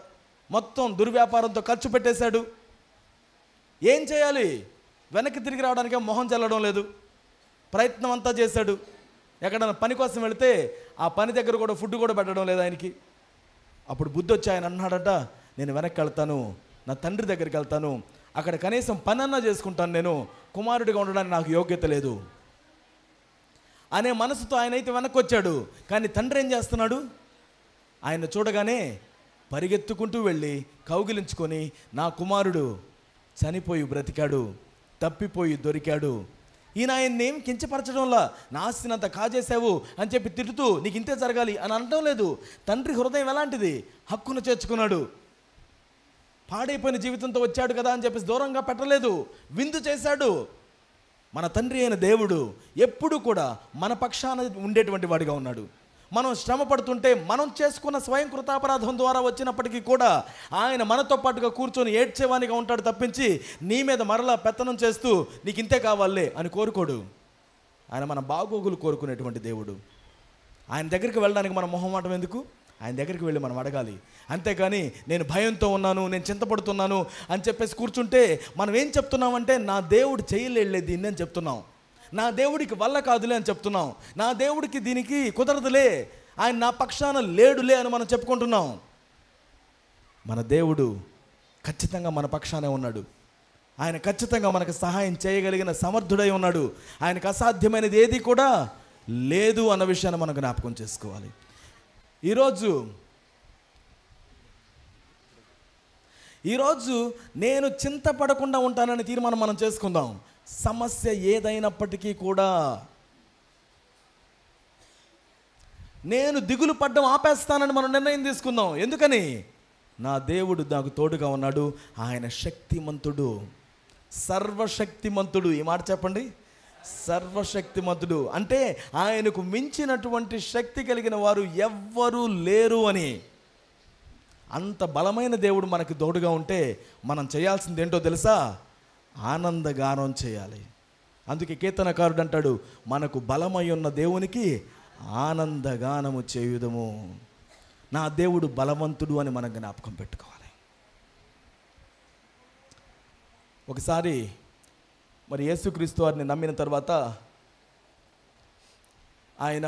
మొత్తం దుర్వ్యాపారంతో ఖర్చు పెట్టేశాడు. ఏం చేయాలి? వెనక్కి తిరిగి రావడానికే మొహం చల్లడం లేదు. ప్రయత్నం అంతా చేశాడు. ఎక్కడైనా పని కోసం వెళితే ఆ పని దగ్గర కూడా ఫుడ్ కూడా పెట్టడం లేదు ఆయనకి. అప్పుడు బుద్ధి వచ్చి ఆయన అన్నాడట, నేను వెనక్కి వెళ్తాను, నా తండ్రి దగ్గరికి వెళ్తాను, అక్కడ కనీసం పని అన్నా చేసుకుంటాను, నేను కుమారుడిగా ఉండడానికి నాకు యోగ్యత లేదు అనే మనసుతో ఆయన అయితే వెనక్కి వచ్చాడు. కానీ తండ్రి ఏం చేస్తున్నాడు? ఆయన చూడగానే పరిగెత్తుకుంటూ వెళ్ళి కౌగిలించుకొని, నా కుమారుడు చనిపోయి బ్రతికాడు, తప్పిపోయి దొరికాడు. ఈయన ఆయన్ని ఏం కించపరచడంలా, నా ఆస్తినంత కాజేశావు అని చెప్పి తిట్టుతూ నీకు ఇంతే జరగాలి అని అనడం లేదు. తండ్రి హృదయం ఎలాంటిది? హక్కును చేర్చుకున్నాడు. పాడైపోయిన జీవితంతో వచ్చాడు కదా అని చెప్పేసి దూరంగా పెట్టలేదు, విందు చేశాడు. మన తండ్రి అయిన దేవుడు ఎప్పుడు కూడా మన పక్షాన ఉండేటువంటి వాడిగా ఉన్నాడు. మనం శ్రమ పడుతుంటే మనం చేసుకున్న స్వయం కృతాపరాధం ద్వారా వచ్చినప్పటికీ కూడా ఆయన మనతో పాటుగా కూర్చొని ఏడ్చేవానిగా ఉంటాడు తప్పించి నీ మీద మరలా పెత్తనం చేస్తూ నీకు ఇంతే కావాలే అని కోరుకోడు. ఆయన మన బాగోగులు కోరుకునేటువంటి దేవుడు. ఆయన దగ్గరికి వెళ్ళడానికి మన మొహమాటం ఎందుకు? ఆయన దగ్గరికి వెళ్ళి మనం అడగాలి. అంతేకాని నేను భయంతో ఉన్నాను, నేను చింతపడుతున్నాను అని చెప్పేసి కూర్చుంటే మనం ఏం చెప్తున్నామంటే, నా దేవుడు చేయలేదులే దీన్ని అని చెప్తున్నాం, నా దేవుడికి వల్ల కాదులే అని చెప్తున్నాం, నా దేవుడికి దీనికి కుదరదులే, ఆయన నా పక్షాన లేడులే అని మనం చెప్పుకుంటున్నాం. మన దేవుడు ఖచ్చితంగా మన పక్షానే ఉన్నాడు. ఆయన ఖచ్చితంగా మనకు సహాయం చేయగలిగిన సమర్థుడై ఉన్నాడు. ఆయనకు అసాధ్యమైనది ఏది కూడా లేదు అన్న విషయాన్ని మనం జ్ఞాపకం చేసుకోవాలి. ఈరోజు నేను చింతపడకుండా ఉంటానని తీర్మానం మనం చేసుకుందాం. సమస్య ఏదైనప్పటికీ కూడా నేను దిగులు పడ్డం ఆపేస్తానని మనం నిర్ణయం తీసుకుందాం. ఎందుకని? నా దేవుడు నాకు తోడుగా ఉన్నాడు. ఆయన శక్తిమంతుడు, సర్వశక్తిమంతుడు. ఈ మాట చెప్పండి, సర్వశక్తిమంతుడు. అంటే ఆయనకు మించినటువంటి శక్తి కలిగిన వారు ఎవ్వరూ లేరు అని. అంత బలమైన దేవుడు మనకి తోడుగా ఉంటే మనం చేయాల్సింది ఏంటో తెలుసా? ఆనందగానం చేయాలి. అందుకే కీర్తనకారుడు అంటాడు, మనకు బలమై ఉన్న దేవునికి ఆనందగానము చేయుదము. నా దేవుడు బలవంతుడు అని మనం జ్ఞాపకం పెట్టుకోవాలి. ఒకసారి మరి యేసుక్రీస్తు వారిని నమ్మిన తర్వాత ఆయన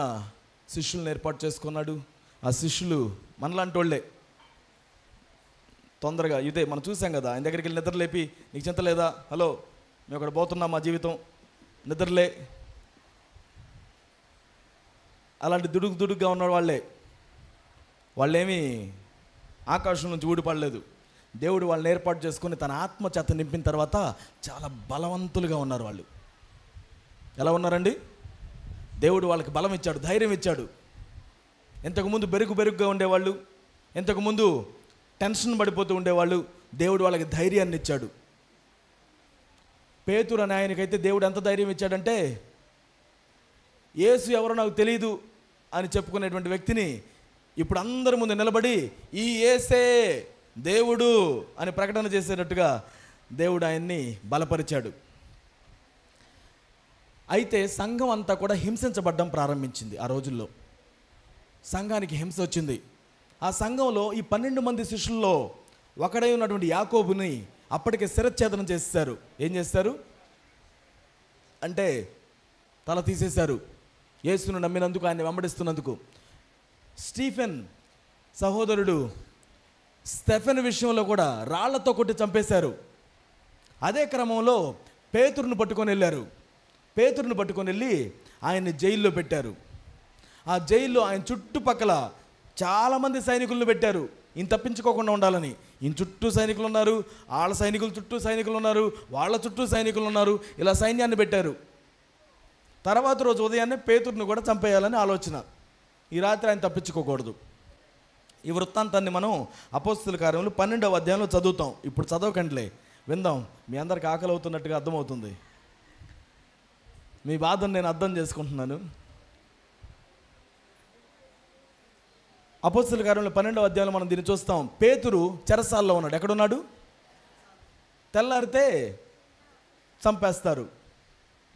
శిష్యులను ఏర్పాటు చేసుకున్నాడు. ఆ శిష్యులు మనలాంటి వాళ్ళే. తొందరగా ఇదే మనం చూసాం కదా, ఆయన దగ్గరికి వెళ్ళి నిద్రలేపి, నీకు చింత లేదా, హలో మేము అక్కడ పోతున్నాం, మా జీవితం నిద్రలే, అలాంటి దుడుగ్గా ఉన్న వాళ్ళేమీ ఆకాశం నుంచి ఊడిపడలేదు. దేవుడు వాళ్ళని ఏర్పాటు చేసుకొని తన ఆత్మ చేత నింపిన తర్వాత చాలా బలవంతులుగా ఉన్నారు. వాళ్ళు ఎలా ఉన్నారండి? దేవుడు వాళ్ళకి బలం ఇచ్చాడు, ధైర్యం ఇచ్చాడు. ఇంతకుముందు బెరుగ్గా ఉండేవాళ్ళు, ఇంతకుముందు టెన్షన్ పడిపోతూ ఉండేవాళ్ళు. దేవుడు వాళ్ళకి ధైర్యాన్ని ఇచ్చాడు. పేతురు అనే ఆయనకైతే దేవుడు ఎంత ధైర్యం ఇచ్చాడంటే, యేసు ఎవరో నాకు తెలియదు అని చెప్పుకునేటువంటి వ్యక్తిని ఇప్పుడు అందరి ముందు నిలబడి ఈ యేసే దేవుడు అని ప్రకటన చేసేటట్టుగా దేవుడు ఆయన్ని బలపరిచాడు. అయితే సంఘం అంతా కూడా హింసించబడ్డం ప్రారంభించింది. ఆ రోజుల్లో సంఘానికి హింస వచ్చింది. ఆ సంఘంలో ఈ 12 మంది శిష్యుల్లో ఒకడై ఉన్నటువంటి యాకోబుని అప్పటికే శిరచ్ఛేదనం చేసేశారు. ఏం చేస్తారు అంటే తల తీసేశారు. యేసును నమ్మినందుకు, ఆయన్ని వెంబడిస్తున్నందుకు. స్టీఫెన్ సహోదరుడు స్టెఫెన్ విషయంలో కూడా రాళ్లతో కొట్టి చంపేశారు. అదే క్రమంలో పేతురును పట్టుకొని వెళ్ళారు. పేతురును పట్టుకొని వెళ్ళి ఆయన్ని జైల్లో పెట్టారు. ఆ జైల్లో ఆయన చుట్టుపక్కల చాలామంది సైనికులను పెట్టారు, ఈయన తప్పించుకోకుండా ఉండాలని. ఈయన చుట్టూ సైనికులు ఉన్నారు, వాళ్ళ సైనికుల చుట్టూ సైనికులు ఉన్నారు, వాళ్ళ చుట్టూ సైనికులు ఉన్నారు. ఇలా సైన్యాన్ని పెట్టారు. తర్వాత రోజు ఉదయాన్నే పేతురును కూడా చంపేయాలని ఆలోచన. ఈ రాత్రి ఆయన తప్పించుకోకూడదు. ఈ వృత్తాంతాన్ని మనం అపోస్తలుల కార్యములు 12వ అధ్యాయంలో చదువుతాం. ఇప్పుడు చదవకండిలే, విందాం. మీ అందరికి ఆకలి అవుతున్నట్టుగా అర్థమవుతుంది. మీ బాధను నేను అర్థం చేసుకుంటున్నాను. అపోస్తలుల కార్యములు 12వ అధ్యాయంలో మనం దీన్ని చూస్తాం. పేతురు చెరసాల్లో ఉన్నాడు. ఎక్కడున్నాడు? తెల్లారితే చంపేస్తారు.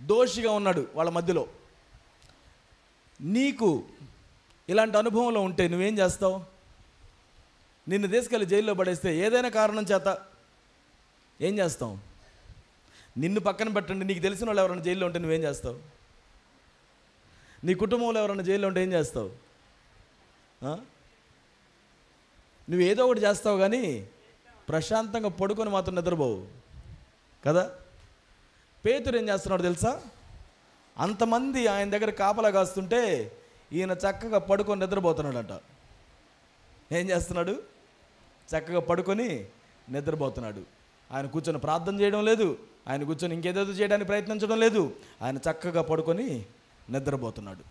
దోషిగా ఉన్నాడు వాళ్ళ మధ్యలో. నీకు ఇలాంటి అనుభవంలో ఉంటే నువ్వేం చేస్తావు? నిన్ను తీసుకెళ్ళి జైల్లో పడేస్తే ఏదైనా కారణం చేత ఏం చేస్తావు? నిన్ను పక్కన పెట్టండి, నీకు తెలిసిన వాళ్ళు ఎవరైనా జైల్లో ఉంటే నువ్వేం చేస్తావు? నీ కుటుంబంలో ఎవరైనా జైల్లో ఉంటే ఏం చేస్తావు? నువ్వు ఏదో ఒకటి చేస్తావు, కానీ ప్రశాంతంగా పడుకొని మాత్రం నిద్రపోవు కదా. పేతురు ఏం చేస్తున్నాడు తెలుసా? అంతమంది ఆయన దగ్గర కాపలా కాస్తుంటే ఈయన చక్కగా పడుకొని నిద్రపోతున్నాడట. ఏం చేస్తున్నాడు? చక్కగా పడుకొని నిద్రపోతున్నాడు. ఆయన కూర్చొని ప్రార్థన చేయడం లేదు, ఆయన కూర్చొని ఇంకేదేదో చేయడానికి ప్రయత్నించడం లేదు. ఆయన చక్కగా పడుకొని నిద్రపోతున్నాడు.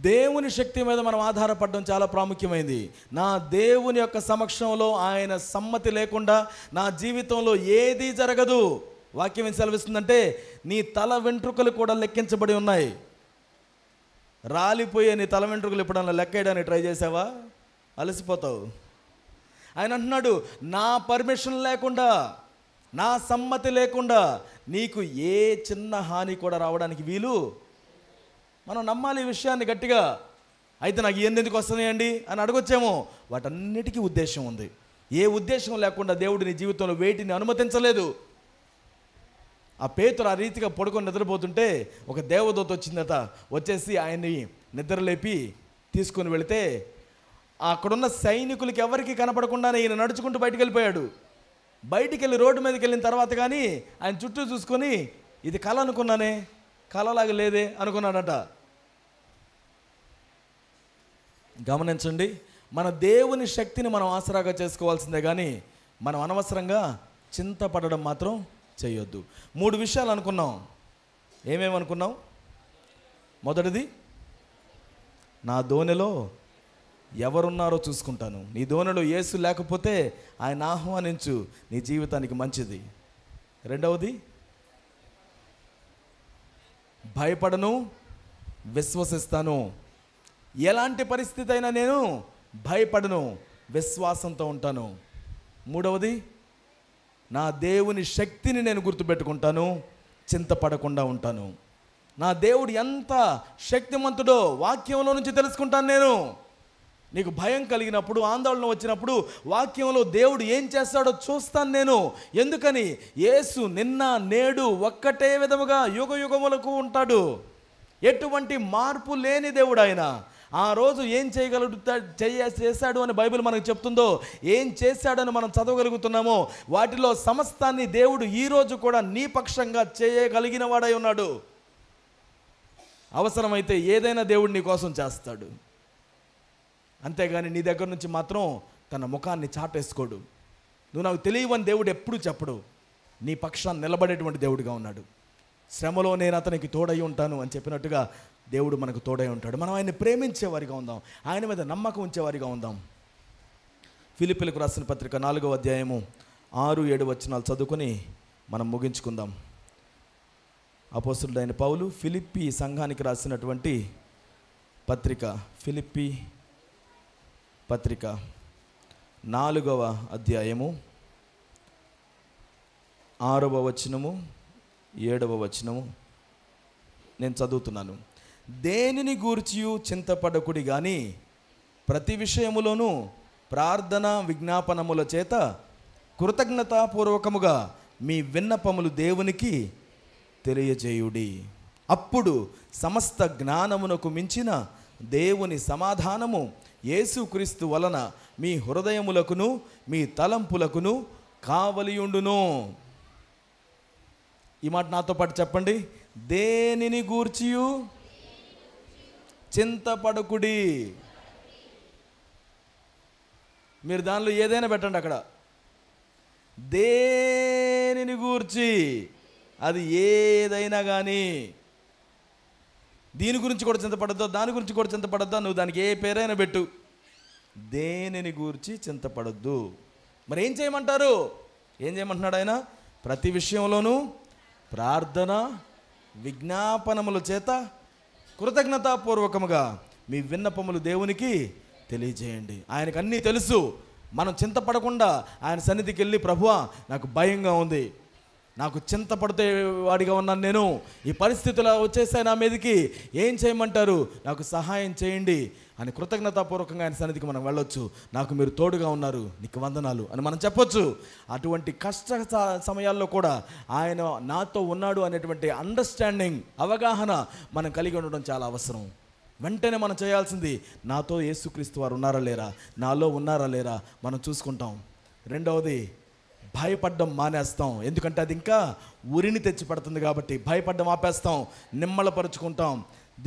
దేవుని శక్తి మీద మనం ఆధారపడడం చాలా ప్రాముఖ్యమైంది. నా దేవుని యొక్క సమక్షంలో ఆయన సమ్మతి లేకుండా నా జీవితంలో ఏదీ జరగదు. వాక్యం ఏం సెలవిస్తుందంటే, నీ తల వెంట్రుకలు కూడా లెక్కించబడి ఉన్నాయి. రాలిపోయే నీ తల వెంట్రుకలు ఎప్పుడన్నా లెక్కేయడానికి ట్రై చేసావా? అలసిపోతావు. ఆయన అంటున్నాడు, నా పర్మిషన్ లేకుండా, నా సమ్మతి లేకుండా నీకు ఏ చిన్న హాని కూడా రావడానికి వీలు. మనం నమ్మాలి ఈ విషయాన్ని గట్టిగా. అయితే నాకు ఇవన్నీ ఎందుకు వస్తున్నాయండి అని అడగొచ్చేమో. వాటన్నిటికీ ఉద్దేశం ఉంది. ఏ ఉద్దేశం లేకుండా దేవుడు నీ జీవితంలో వేటిని అనుమతించలేదు. ఆ పేతురు ఆ రీతిగా పడుకొని నిద్రపోతుంటే ఒక దేవదూత వచ్చిందట. వచ్చేసి ఆయన్ని నిద్రలేపి తీసుకొని వెళితే అక్కడున్న సైనికులకి ఎవరికి కనపడకుండానే ఈయన నడుచుకుంటూ బయటికి వెళ్ళిపోయాడు. బయటికి వెళ్ళి రోడ్డు మీదకి వెళ్ళిన తర్వాత కానీ ఆయన చుట్టూ చూసుకొని, ఇది కళ అనుకున్నానే, కళలాగా లేదే అనుకున్నాడట. గమనించండి, మన దేవుని శక్తిని మనం ఆసరాగా చేసుకోవాల్సిందే, కానీ మనం అనవసరంగా చింతపడడం మాత్రం చేయొద్దు. 3 విషయాలు అనుకున్నాం. ఏమేమనుకున్నాం? మొదటిది, నా దోణిలో ఎవరున్నారో చూసుకుంటాను. నీ దోణిలో యేసు లేకపోతే ఆయన ఆహ్వానించు, నీ జీవితానికి మంచిది. రెండవది, భయపడను, విశ్వసిస్తాను. ఎలాంటి పరిస్థితి అయినా నేను భయపడను, విశ్వాసంతో ఉంటాను. మూడవది, నా దేవుని శక్తిని నేను గుర్తుపెట్టుకుంటాను, చింతపడకుండా ఉంటాను. నా దేవుడు ఎంత శక్తిమంతుడో వాక్యంలో నుంచి తెలుసుకుంటాను నేను. నీకు భయం కలిగినప్పుడు, ఆందోళన వచ్చినప్పుడు వాక్యంలో దేవుడు ఏం చేస్తాడో చూస్తాను నేను. ఎందుకని? యేసు నిన్న నేడు ఒక్కటే విధముగా యుగ యుగములకు ఉంటాడు. ఎటువంటి మార్పు లేని దేవుడు ఆయన. ఆ రోజు ఏం చేశాడు అని బైబిల్ మనకు చెప్తుందో, ఏం చేశాడని మనం చదవగలుగుతున్నామో, వాటిలో సమస్తాన్ని దేవుడు ఈరోజు కూడా నీ పక్షంగా చేయగలిగిన వాడై ఉన్నాడు. అవసరమైతే ఏదైనా దేవుడు నీ కోసం చేస్తాడు. అంతేగాని నీ దగ్గర నుంచి మాత్రం తన ముఖాన్ని చాటేసుకోడు. నువ్వు నాకు తెలియవని దేవుడు ఎప్పుడూ చెప్పడు. నీ పక్షాన్ని నిలబడేటువంటి దేవుడిగా ఉన్నాడు. శ్రమలో నేను అతనికి తోడై ఉంటాను అని చెప్పినట్టుగా దేవుడు మనకు తోడై ఉంటాడు. మనం ఆయన్ని ప్రేమించేవారిగా ఉందాం, ఆయన మీద నమ్మకం ఉంచేవారిగా ఉందాం. ఫిలిప్పీలకు రాసిన పత్రిక 4వ అధ్యాయము 6-7 వచనాలు చదువుకొని మనం ముగించుకుందాం. అపోస్తలుడైన పౌలు ఫిలిప్పీ సంఘానికి రాసినటువంటి పత్రిక, ఫిలిప్పీ పత్రిక 4వ అధ్యాయము 6వ వచనము 7వ వచనము నేను చదువుతున్నాను. దేనిని గూర్చియు చింతపడకుడి గాని ప్రతి విషయములోనూ ప్రార్థన విజ్ఞాపనముల చేత కృతజ్ఞతాపూర్వకముగా మీ విన్నపములు దేవునికి తెలియజేయుడి. అప్పుడు సమస్త జ్ఞానమునకు మించిన దేవుని సమాధానము యేసుక్రీస్తు వలన మీ హృదయములకును మీ తలంపులకును కావలియుండును. ఈ మాట నాతో పాటు చెప్పండి. దేనిని గూర్చియు చింతపడకుడి. మీరు దానిలో ఏదైనా పెట్టండి, అక్కడ దేనిని గూర్చి, అది ఏదైనా కానీ. దీని గురించి కూడా చింతపడద్దా, దాని గురించి కూడా చింతపడద్దా, నువ్వు దానికి ఏ పేరైనా పెట్టు, దేనిని గూర్చి చింతపడద్దు. మరి ఏం చేయమంటారు? ఏం చేయమంటున్నాడు ఆయన? ప్రతి విషయంలోనూ ప్రార్థన విజ్ఞాపనముల చేత కృతజ్ఞతాపూర్వకముగా మీ విన్నపములు దేవునికి తెలియజేయండి. ఆయనకు అన్నీ తెలుసు. మనం చింతపడకుండా ఆయన సన్నిధికి వెళ్ళి, ప్రభువా నాకు భయంగా ఉంది, నాకు చింతపడితే వాడిగా ఉన్నాను, నేను ఈ పరిస్థితులు వచ్చేసాయి నా మీదకి, ఏం చేయమంటారు, నాకు సహాయం చేయండి అని కృతజ్ఞతాపూర్వకంగా ఆయన సన్నిధికి మనం వెళ్ళొచ్చు. నాకు మీరు తోడుగా ఉన్నారు, నీకు వందనాలు అని మనం చెప్పొచ్చు. అటువంటి కష్ట సమయాల్లో కూడా ఆయన నాతో ఉన్నాడు అనేటువంటి అండర్స్టాండింగ్, అవగాహన మనం కలిగి ఉండడం చాలా అవసరం. వెంటనే మనం చేయాల్సింది, నాతో యేసుక్రీస్తు వారు ఉన్నారా లేరా, నాలో ఉన్నారా లేరా మనం చూసుకుంటాం. రెండవది, భయపడ్డం మానేస్తాం. ఎందుకంటే అది ఇంకా ఉరిని తెచ్చి పడుతుంది కాబట్టి భయపడ్డం ఆపేస్తాం, నిమ్మలపరుచుకుంటాం,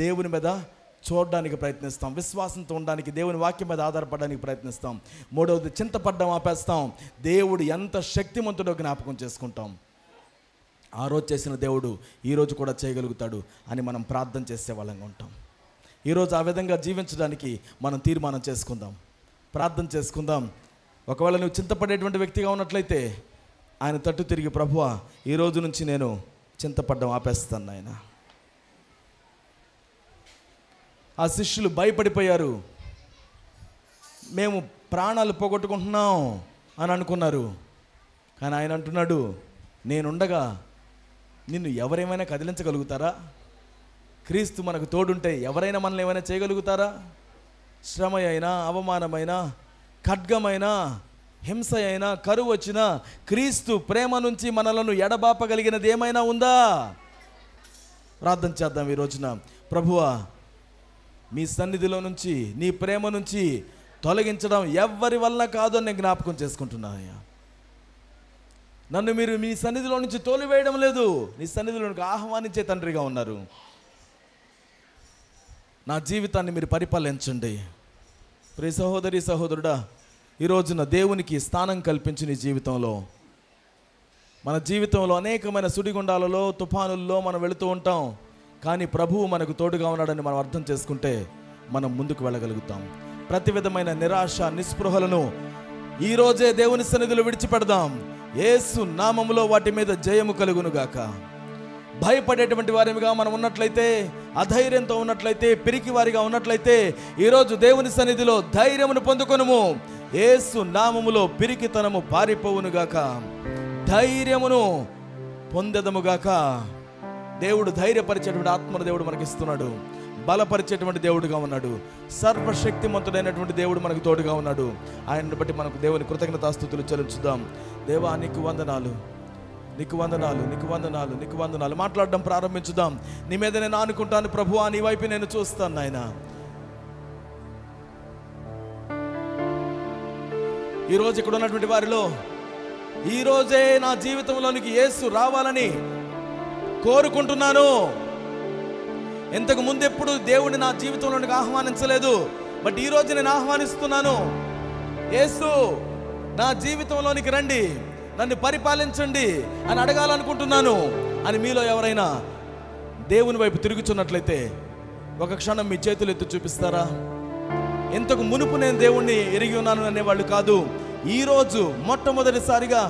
దేవుని మీద చూడడానికి ప్రయత్నిస్తాం, విశ్వాసంతో ఉండడానికి, దేవుని వాక్యం మీద ఆధారపడడానికి ప్రయత్నిస్తాం. మూడవది, చింతపడ్డం ఆపేస్తాం, దేవుడు ఎంత శక్తిమంతుడో జ్ఞాపకం చేసుకుంటాం. ఆ రోజు చేసిన దేవుడు ఈరోజు కూడా చేయగలుగుతాడు అని మనం ప్రార్థన చేసే వాళ్ళంగా ఉంటాం. ఈరోజు ఆ విధంగా జీవించడానికి మనం తీర్మానం చేసుకుందాం, ప్రార్థన చేసుకుందాం. ఒకవేళ నువ్వు చింతపడేటువంటి వ్యక్తిగా ఉన్నట్లయితే ఆయన తట్టు తిరిగి, ప్రభువా ఈ రోజు నుంచి నేను చింతపడ్డం ఆపేస్తాను నాయన. ఆ శిష్యులు భయపడిపోయారు, మేము ప్రాణాలు పోగొట్టుకుంటున్నాం అని అనుకున్నారు. కానీ ఆయన అంటున్నాడు, నేనుండగా నిన్ను ఎవరేమైనా కదిలించగలుగుతారా? క్రీస్తు మనకు తోడుంటే ఎవరైనా మనల్ని ఏమైనా చేయగలుగుతారా? శ్రమ అయినా, అవమానమైనా, ఖడ్గమైనా, హింస అయినా, కరువు వచ్చినా క్రీస్తు ప్రేమ నుంచి మనలను ఎడబాపగలిగినది ఏమైనా ఉందా? ప్రార్థన చేద్దాం ఈ రోజున. ప్రభువా మీ సన్నిధిలో నుంచి, నీ ప్రేమ నుంచి తొలగించడం ఎవ్వరి వల్ల కాదు అని నేను జ్ఞాపకం చేసుకుంటున్నానయ్యా. నన్ను మీరు మీ సన్నిధిలో నుంచి తోలివేయడం లేదు, నీ సన్నిధిలోనికి ఆహ్వానించే తండ్రిగా ఉన్నారు. నా జీవితాన్ని మీరు పరిపాలించండి. ప్రియ సహోదరి సహోదరుడా, ఈ రోజున దేవునికి స్థానం కల్పించి నీ జీవితంలో, మన జీవితంలో అనేకమైన సుడిగుండాలలో, తుఫానుల్లో మనం వెళుతూ ఉంటాం. కానీ ప్రభువు మనకు తోడుగా ఉన్నాడని మనం అర్థం చేసుకుంటే మనం ముందుకు వెళ్ళగలుగుతాం. ప్రతి విధమైన నిరాశ, నిస్పృహలను ఈరోజే దేవుని సన్నిధిలో విడిచిపెడదాం. యేసు నామములో వాటి మీద జయము కలుగునుగాక. భయపడేటువంటి వారిగా మనం ఉన్నట్లయితే, అధైర్యంతో ఉన్నట్లయితే, పిరికి వారిగా ఉన్నట్లయితే ఈరోజు దేవుని సన్నిధిలో ధైర్యమును పొందుకొనుము. యేసు నామములో పిరికితనము పారిపోవునుగాక, ధైర్యమును పొందెదముగాక. దేవుడు ధైర్యపరిచేటువంటి ఆత్మను దేవుడు మనకి ఇస్తున్నాడు, బలపరిచేటువంటి దేవుడుగా ఉన్నాడు, సర్వశక్తిమంతుడైనటువంటి దేవుడు మనకు తోడుగా ఉన్నాడు. ఆయనను బట్టి మనకు దేవుని కృతజ్ఞతాస్తుతులు చెల్లించుదాం. దేవా నీకు వందనాలు, నీకు వందనాలు, నీకు వందనాలు, నీకు వందనాలు. మాట్లాడడం ప్రారంభించుదాం. నీ మీద నేను ఆనుకుంటాను ప్రభువా, నీ వైపు నేను చూస్తాను నాయన. ఈరోజు ఇక్కడ ఉన్నటువంటి వారిలో ఈరోజే నా జీవితంలోనికి యేసు రావాలని కోరుకుంటున్నాను. ఇంతకు ముందు ఎప్పుడు దేవుడిని నా జీవితంలోనికి ఆహ్వానించలేదు, బట్ ఈరోజు నేను ఆహ్వానిస్తున్నాను. యేసు నా జీవితంలోనికి రండి, నన్ను పరిపాలించండి అని అడగాలనుకుంటున్నాను అని మీలో ఎవరైనా దేవుని వైపు తిరుగుచున్నట్లయితే ఒక క్షణం మీ చేతులు ఎత్తి చూపిస్తారా? ఇంతకు మునుపు నేను దేవుణ్ణి ఎరిగి ఉన్నాను అనేవాళ్ళు కాదు, ఈరోజు మొట్టమొదటిసారిగా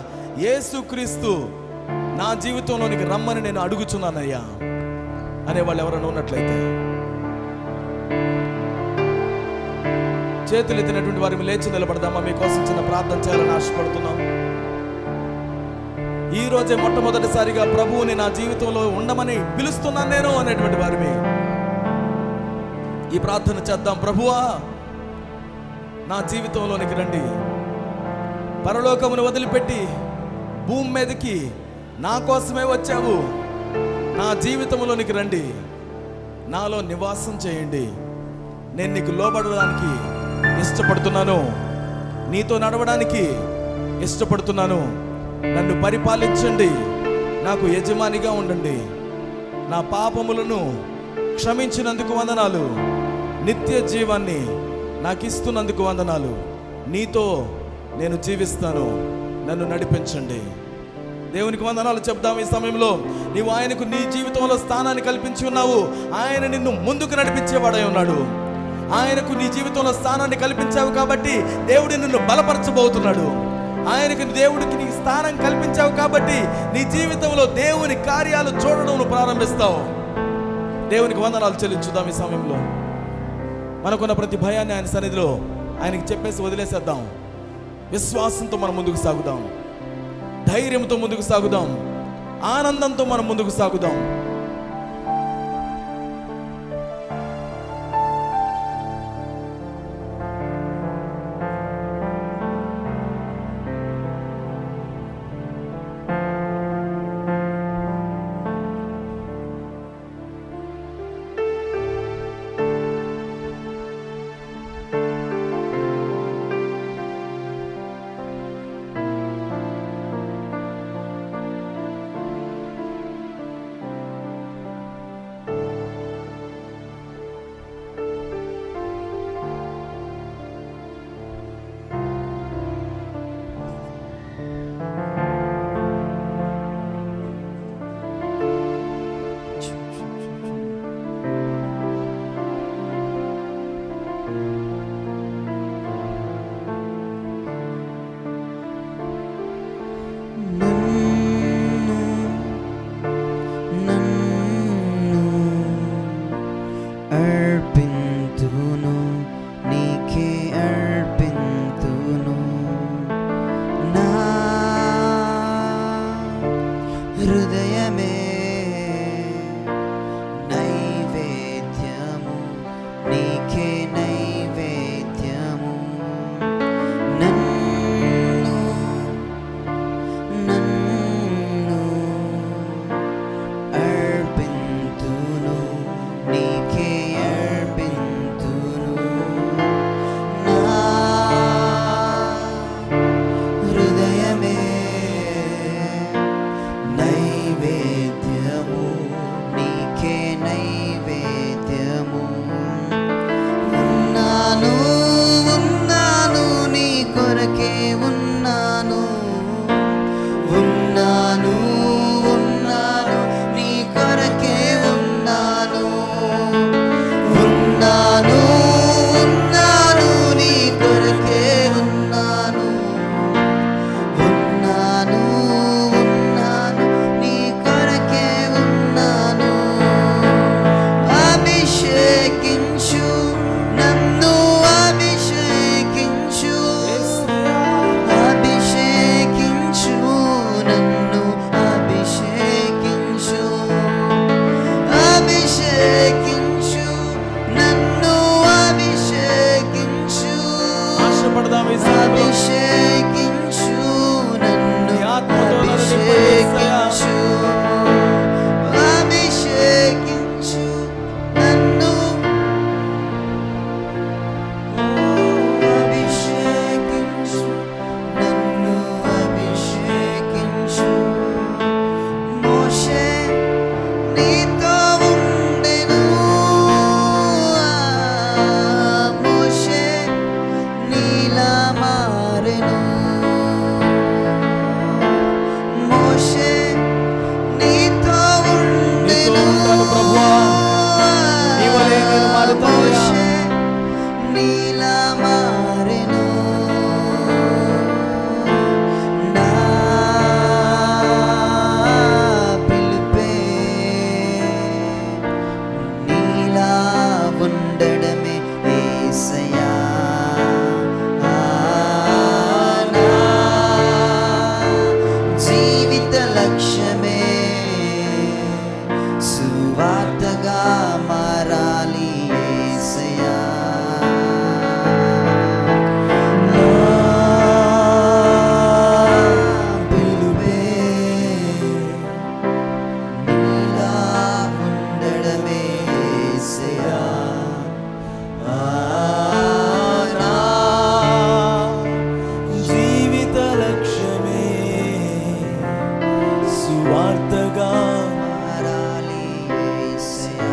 యేసుక్రీస్తు నా జీవితంలోనికి రమ్మని నేను అడుగుచున్నానయ్యా అనేవాళ్ళు ఎవరైనా ఉన్నట్లయితే చేతులు ఎత్తినటువంటి వారిని లేచి నిలబడదామా? మీకోసం చిన్న ప్రార్థన చేయాలని ఆశపడుతున్నాం. ఈ రోజే మొట్టమొదటిసారిగా ప్రభువుని నా జీవితంలో ఉండమని పిలుస్తున్నాను నేను అనేటువంటి వారిని ఈ ప్రార్థన చేద్దాం. ప్రభువా నా జీవితంలోనికి రండి, పరలోకమును వదిలిపెట్టి భూమి మీదకి నా కోసమే వచ్చావు, నా జీవితంలోనికి రండి, నాలో నివాసం చేయండి, నేను నీకు లోబడడానికి ఇష్టపడుతున్నాను, నీతో నడవడానికి ఇష్టపడుతున్నాను. నన్ను పరిపాలించండి, నాకు యజమానిగా ఉండండి. నా పాపములను క్షమించినందుకు వందనాలు, నిత్య జీవాన్ని నాకు ఇస్తున్నందుకు వందనాలు. నీతో నేను జీవిస్తాను, నన్ను నడిపించండి. దేవునికి వందనాలు చెప్దాం. ఈ సమయంలో నీవు ఆయనకు నీ జీవితంలో స్థానాన్ని కల్పించి ఉన్నావు. ఆయన నిన్ను ముందుకు నడిపించేవాడై ఉన్నాడు. ఆయనకు నీ జీవితంలో స్థానాన్ని కల్పించావు కాబట్టి దేవుడు నిన్ను బలపరచబోతున్నాడు. ఆయనకు దేవుడికి నీ స్థానం కల్పించావు కాబట్టి నీ జీవితంలో దేవుని కార్యాలు చూడడం ప్రారంభిస్తావు. దేవునికి వందనాలు చెల్లించుదాం. ఈ సమయంలో మనకున్న ప్రతి భయాన్ని ఆయన సన్నిధిలో ఆయనకి చెప్పేసి వదిలేసేద్దాం. విశ్వాసంతో మనం ముందుకు సాగుదాం, ధైర్యంతో ముందుకు సాగుదాం, ఆనందంతో మనం ముందుకు సాగుదాం.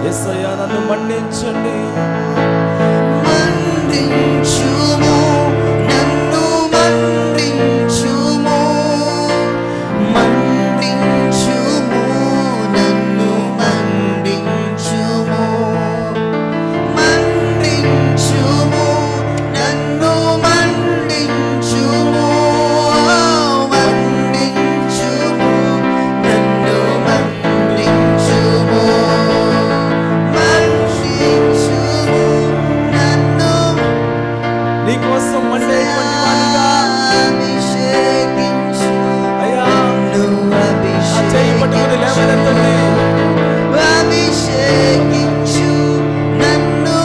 యేసయ్యా నన్ను మన్నించండి. మన్నించుము, నన్ను మన్నించుము, మన్నించుము, నన్ను మన్నించుము, మన్నించుము, నన్ను మన్నించుము, మన్నించుము, నన్ను మన్నించుము, మన్నించుము, నన్ను నీకోసం మండేటువంటి వాడిగా అభిషేకించు, అయ్యా నన్ను ఆ చేయి పట్టుకుని లేవనెత్తండి. అభిషేకించు, నన్ను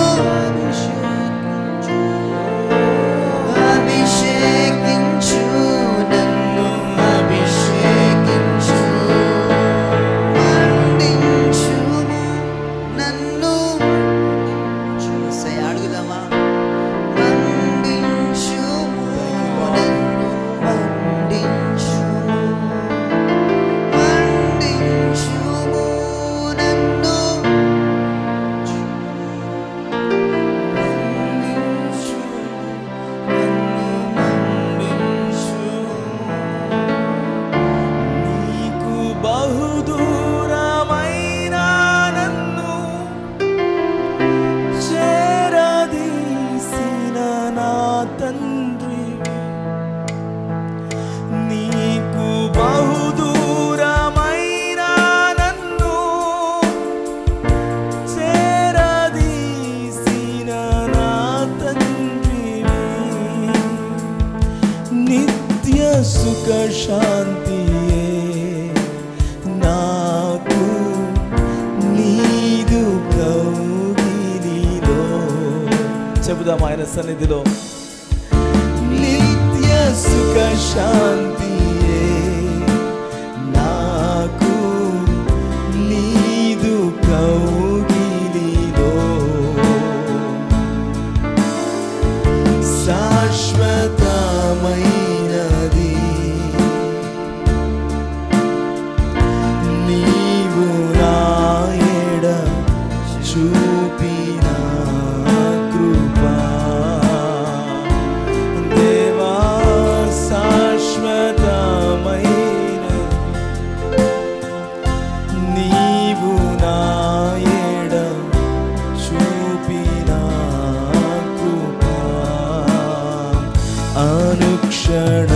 అభిషేకించు, నన్ను అభిషేకించు, మండించుము, నన్ను చూసే అడుగుదామా? మండించుము, నన్ను మండించుము, మండించుము, నన్ను నీకు బహుదూరమైన నన్ను చేరదీసిన నా తండ్రి, నీకు బహుదూరమైన నన్ను చేరదీసిన నా తండ్రి, నిత్య సుఖ శాంతియే నాకు నీదు కౌగిలిలో. చెబుదాం ఆయన సన్నిధిలో. నిత్య సుఖ శాంతియే నాకు నీదు కౌగిలిలో, శాశ్వతమైనది నీవు నా ఎడ చూపిన కృపా. దేవా శాశ్వతమైనది నీవు నా ఎడ చూపిన కృపా. అనుక్షణ